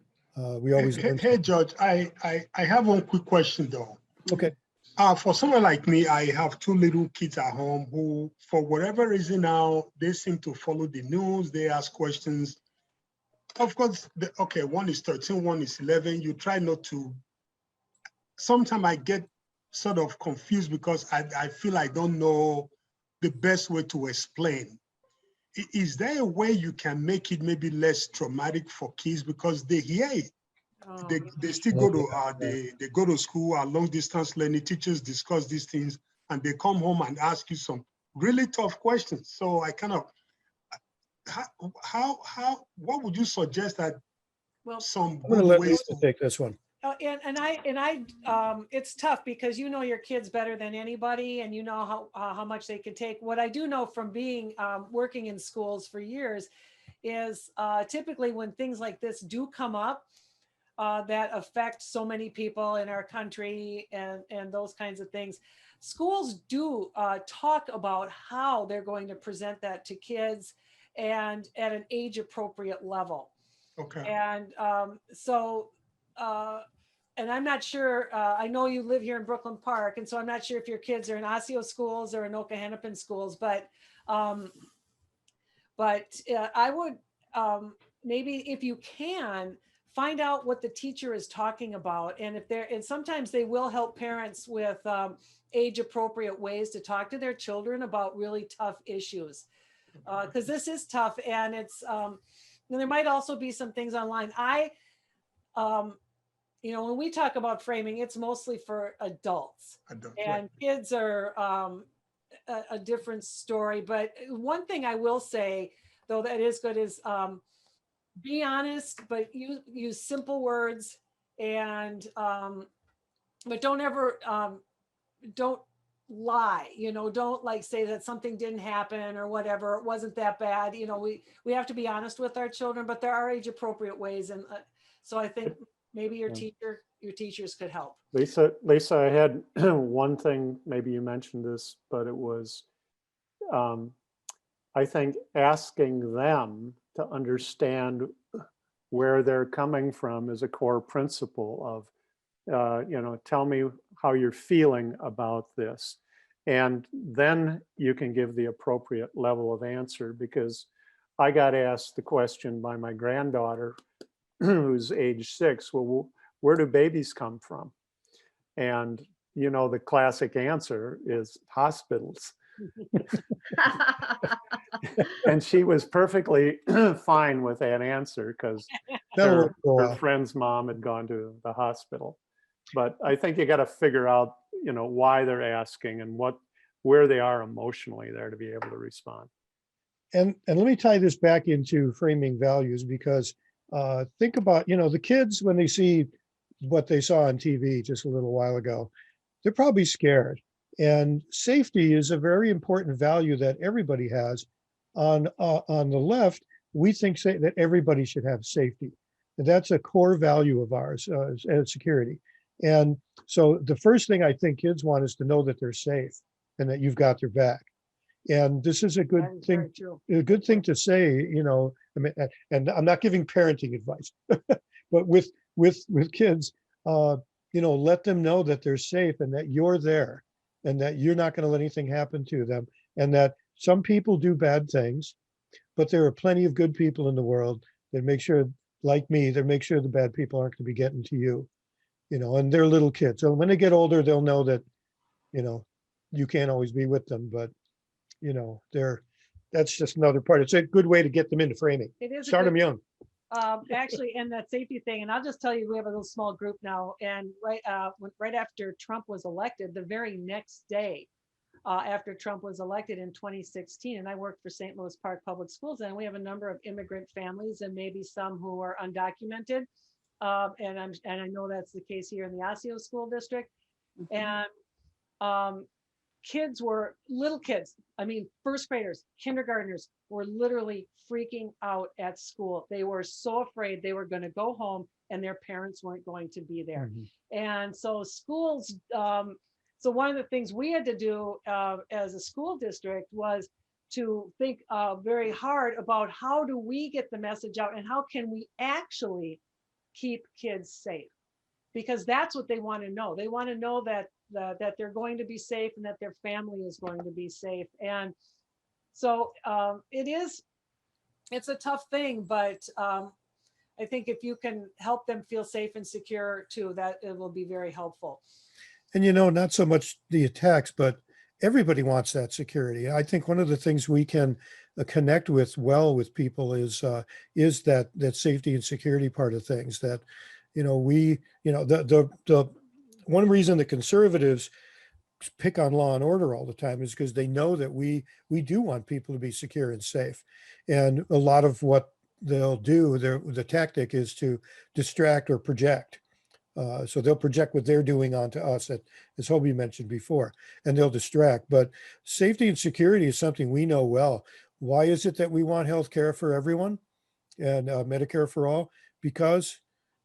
we always learn. Hey, George, I have one quick question though. Okay. For someone like me, I have 2 little kids at home who, for whatever reason now, they seem to follow the news. They ask questions. Of course, okay, one is 13, one is 11. You try not to. Sometimes I get sort of confused because I feel I don't know the best way to explain. Is there a way you can make it maybe less traumatic for kids because they hear it? They still go to they go to school, long distance learning, teachers discuss these things, and they come home and ask you some really tough questions. So I kind of, what would you suggest that some I'm going to good let ways Lisa take this one. It's tough because you know your kids better than anybody, and you know how much they can take. What I do know from being working in schools for years is typically when things like this do come up that affect so many people in our country and those kinds of things, schools do talk about how they're going to present that to kids and at an age appropriate level. Okay. And and I'm not sure, I know you live here in Brooklyn Park, and so I'm not sure if your kids are in Osseo schools or in Okehennepin schools, but I would maybe, if you can, find out what the teacher is talking about. And sometimes they will help parents with age appropriate ways to talk to their children about really tough issues. Because this is tough, and it's, there might also be some things online. When we talk about framing, it's mostly for adults. And kids are a different story. But one thing I will say, though, that is good is be honest, but use simple words, and but don't ever don't lie. Don't say that something didn't happen or whatever. It wasn't that bad. We have to be honest with our children, but there are age appropriate ways, and so I think maybe your teachers could help. Lisa, I had one thing, maybe you mentioned this, but it was, I think asking them to understand where they're coming from is a core principle of, tell me how you're feeling about this. And then you can give the appropriate level of answer, because I got asked the question by my granddaughter, who's age 6, well, where do babies come from? And the classic answer is hospitals. And she was perfectly fine with that answer because her friend's mom had gone to the hospital. But I think you got to figure out, why they're asking and where they are emotionally there to be able to respond. And let me tie this back into framing values, because think about, the kids, when they see what they saw on TV just a little while ago, they're probably scared. And safety is a very important value that everybody has. On the left, we think that everybody should have safety. And that's a core value of ours, security. And so the first thing I think kids want is to know that they're safe and that you've got their back. And this is a good thing to say, I mean, and I'm not giving parenting advice, but with kids, let them know that they're safe and that you're there and that you're not going to let anything happen to them. And that some people do bad things, but there are plenty of good people in the world that make sure, like me, that make sure the bad people aren't going to be getting to you, and they're little kids. So when they get older, they'll know that, you can't always be with them, but, that's just another part. It's a good way to get them into framing. It is a Start good- them young. Actually, and that safety thing, and I'll just tell you, we have a little small group now, and right after Trump was elected, the very next day, after Trump was elected in 2016, and I worked for St. Louis Park Public Schools, and we have a number of immigrant families and maybe some who are undocumented, and I know that's the case here in the Osseo School District, and little kids, I mean, first graders, kindergartners were literally freaking out at school. They were so afraid they were going to go home and their parents weren't going to be there. And so schools, so one of the things we had to do as a school district was to think very hard about how do we get the message out and how can we actually keep kids safe? Because that's what they want to know. They want to know that they're going to be safe and that their family is going to be safe. And so it's a tough thing, but I think if you can help them feel safe and secure too, that it will be very helpful. And not so much the attacks, but everybody wants that security. I think one of the things we can connect with with people is that safety and security part of things. That the one reason the conservatives pick on law and order all the time is because they know that we do want people to be secure and safe. And a lot of what they'll do, the tactic is to distract or project. So they'll project what they're doing onto us, as Hobie mentioned before, and they'll distract. But safety and security is something we know well. Why is it that we want health care for everyone and Medicare for all? Because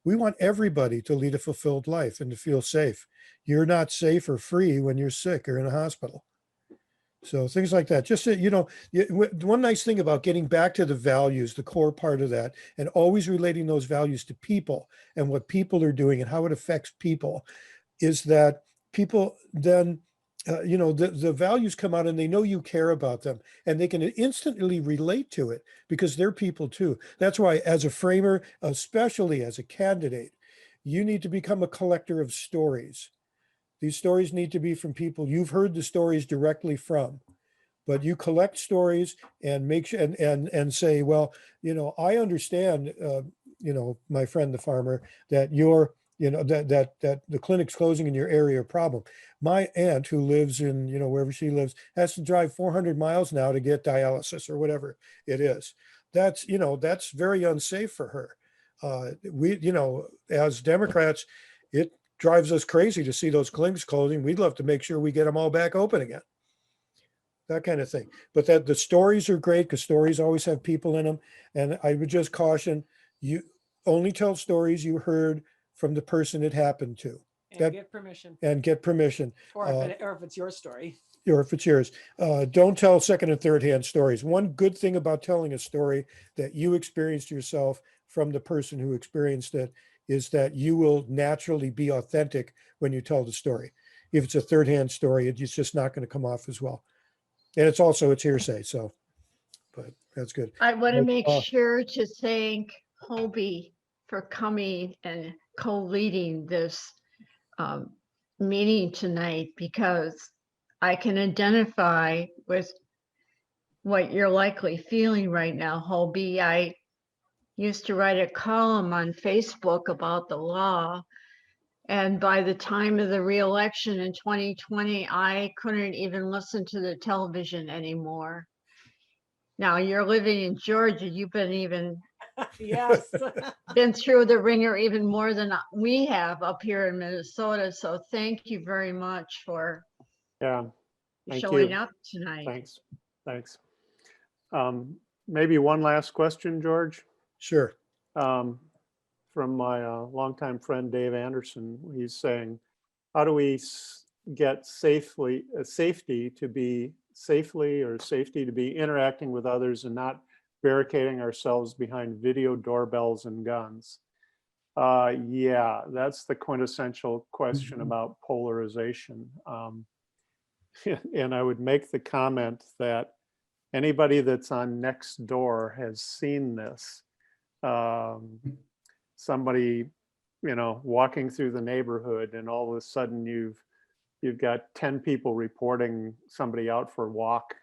we want everybody to lead a fulfilled life and to feel safe. You're not safe or free when you're sick or in a hospital. So things like that. Just, one nice thing about getting back to the values, the core part of that, and always relating those values to people and what people are doing and how it affects people, is that people then, the values come out and they know you care about them and they can instantly relate to it because they're people too. That's why as a framer, especially as a candidate, you need to become a collector of stories. These stories need to be from people you've heard the stories directly from, but you collect stories and make sure and say, well, I understand, my friend, the farmer, that that the clinic's closing in your area a problem. My aunt who lives in, wherever she lives, has to drive 400 miles now to get dialysis or whatever it is. That's very unsafe for her. We, as Democrats, it drives us crazy to see those clinics closing. We'd love to make sure we get them all back open again. That kind of thing. But that the stories are great because stories always have people in them. And I would just caution you, only tell stories you heard from the person it happened to. And get permission. And get permission. Or if it's your story. Or if it's yours. Don't tell second and third hand stories. One good thing about telling a story that you experienced yourself from the person who experienced it is that you will naturally be authentic when you tell the story. If it's a third hand story, it's just not going to come off as well. And it's hearsay. So, but that's good. I want to make sure to thank Hobie for coming and co-leading this meeting tonight, because I can identify with what you're likely feeling right now, Hobie. I used to write a column on Facebook about the law. And by the time of the re-election in 2020, I couldn't even listen to the television anymore. Now you're living in Georgia. You've been Yes. been through the ringer even more than we have up here in Minnesota. So thank you very much for showing up tonight. Thanks. Maybe one last question, George. Sure. From my longtime friend, Dave Anderson. He's saying, how do we get safety to be interacting with others and not barricading ourselves behind video doorbells and guns? Yeah, that's the quintessential question about polarization. And I would make the comment that anybody that's on Nextdoor has seen this. Somebody, walking through the neighborhood, and all of a sudden you've got 10 people reporting somebody out for a walk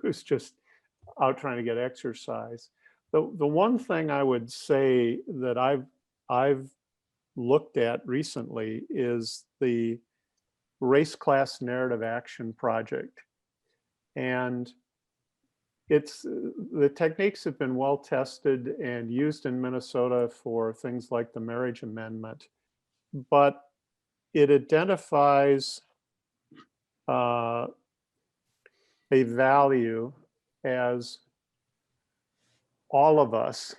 who's just out trying to get exercise. The one thing I would say that I've looked at recently is the Race Class Narrative Action Project. And the techniques have been well tested and used in Minnesota for things like the marriage amendment, but it identifies a value as all of us.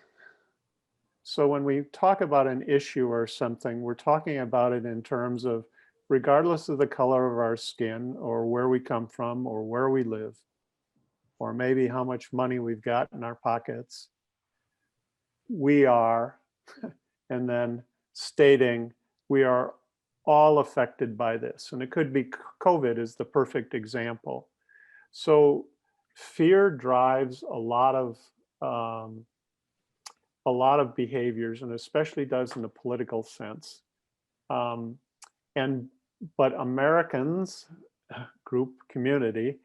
So when we talk about an issue or something, we're talking about it in terms of, regardless of the color of our skin or where we come from or where we live, or maybe how much money we've got in our pockets, we are, and then stating we are all affected by this. And it could be COVID is the perfect example. So fear drives a lot of behaviors, and especially does in the political sense. But Americans, group, community,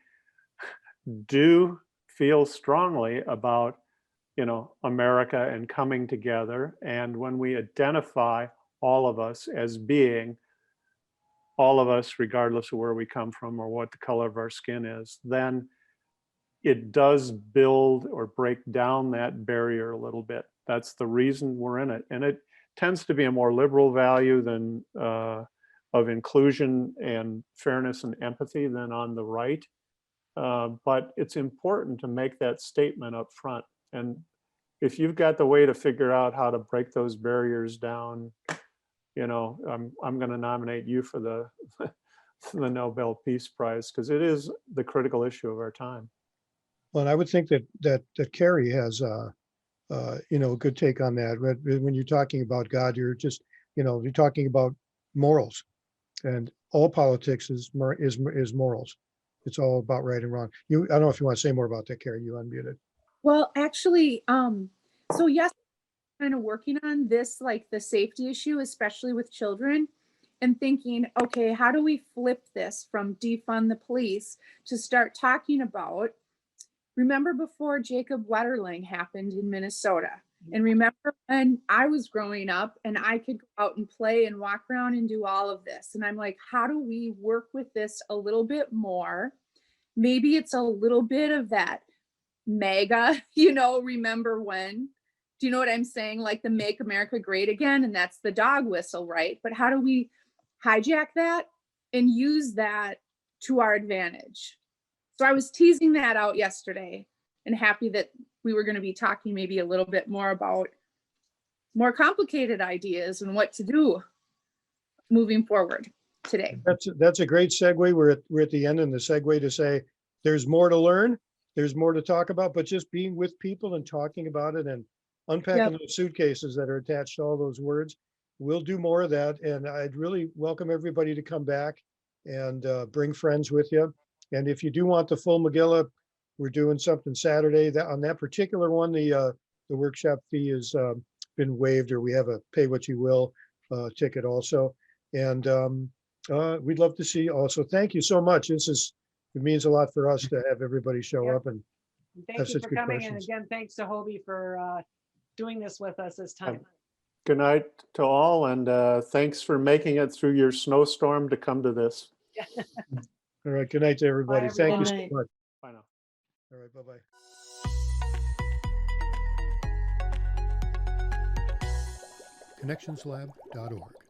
do feel strongly about, America and coming together. And when we identify all of us as being all of us, regardless of where we come from or what the color of our skin is, then it does build or break down that barrier a little bit. That's the reason we're in it. And it tends to be a more liberal value than of inclusion and fairness and empathy than on the right. But it's important to make that statement up front. And if you've got the way to figure out how to break those barriers down, I'm going to nominate you for the the Nobel Peace Prize, because it is the critical issue of our time. Well, and I would think that Carrie has a good take on that. When you're talking about God, you're just, you're talking about morals, and all politics is morals. It's all about right and wrong. I don't know if you want to say more about that, Carrie. You unmuted. Well, actually, so yes, kind of working on this, like the safety issue, especially with children, and thinking, okay, how do we flip this from defund the police to start talking about, remember before Jacob Wetterling happened in Minnesota? And remember when I was growing up and I could go out and play and walk around and do all of this. And I'm like, how do we work with this a little bit more? Maybe it's a little bit of that MAGA, remember when? Do you know what I'm saying? Like the Make America Great Again, and that's the dog whistle, right? But how do we hijack that and use that to our advantage? So I was teasing that out yesterday, and happy that we were going to be talking maybe a little bit more about more complicated ideas and what to do moving forward today. That's a great segue. We're at the end, and the segue to say there's more to learn, there's more to talk about, but just being with people and talking about it and unpacking those suitcases that are attached to all those words. We'll do more of that, and I'd really welcome everybody to come back and bring friends with you. And if you do want the full Megillah, we're doing something Saturday. That on that particular one, the workshop fee has been waived, or we have a pay what you will ticket also. And we'd love to see you also. Thank you so much. It means a lot for us to have everybody show up and thank have you such for good coming. questions. And again, thanks to Hobie for doing this with us this time. Good night to all, and thanks for making it through your snowstorm to come to this. All right. Good night to everybody. Bye, Thank you so everyone. much. Bye now. All right. Bye-bye. connectionslab.org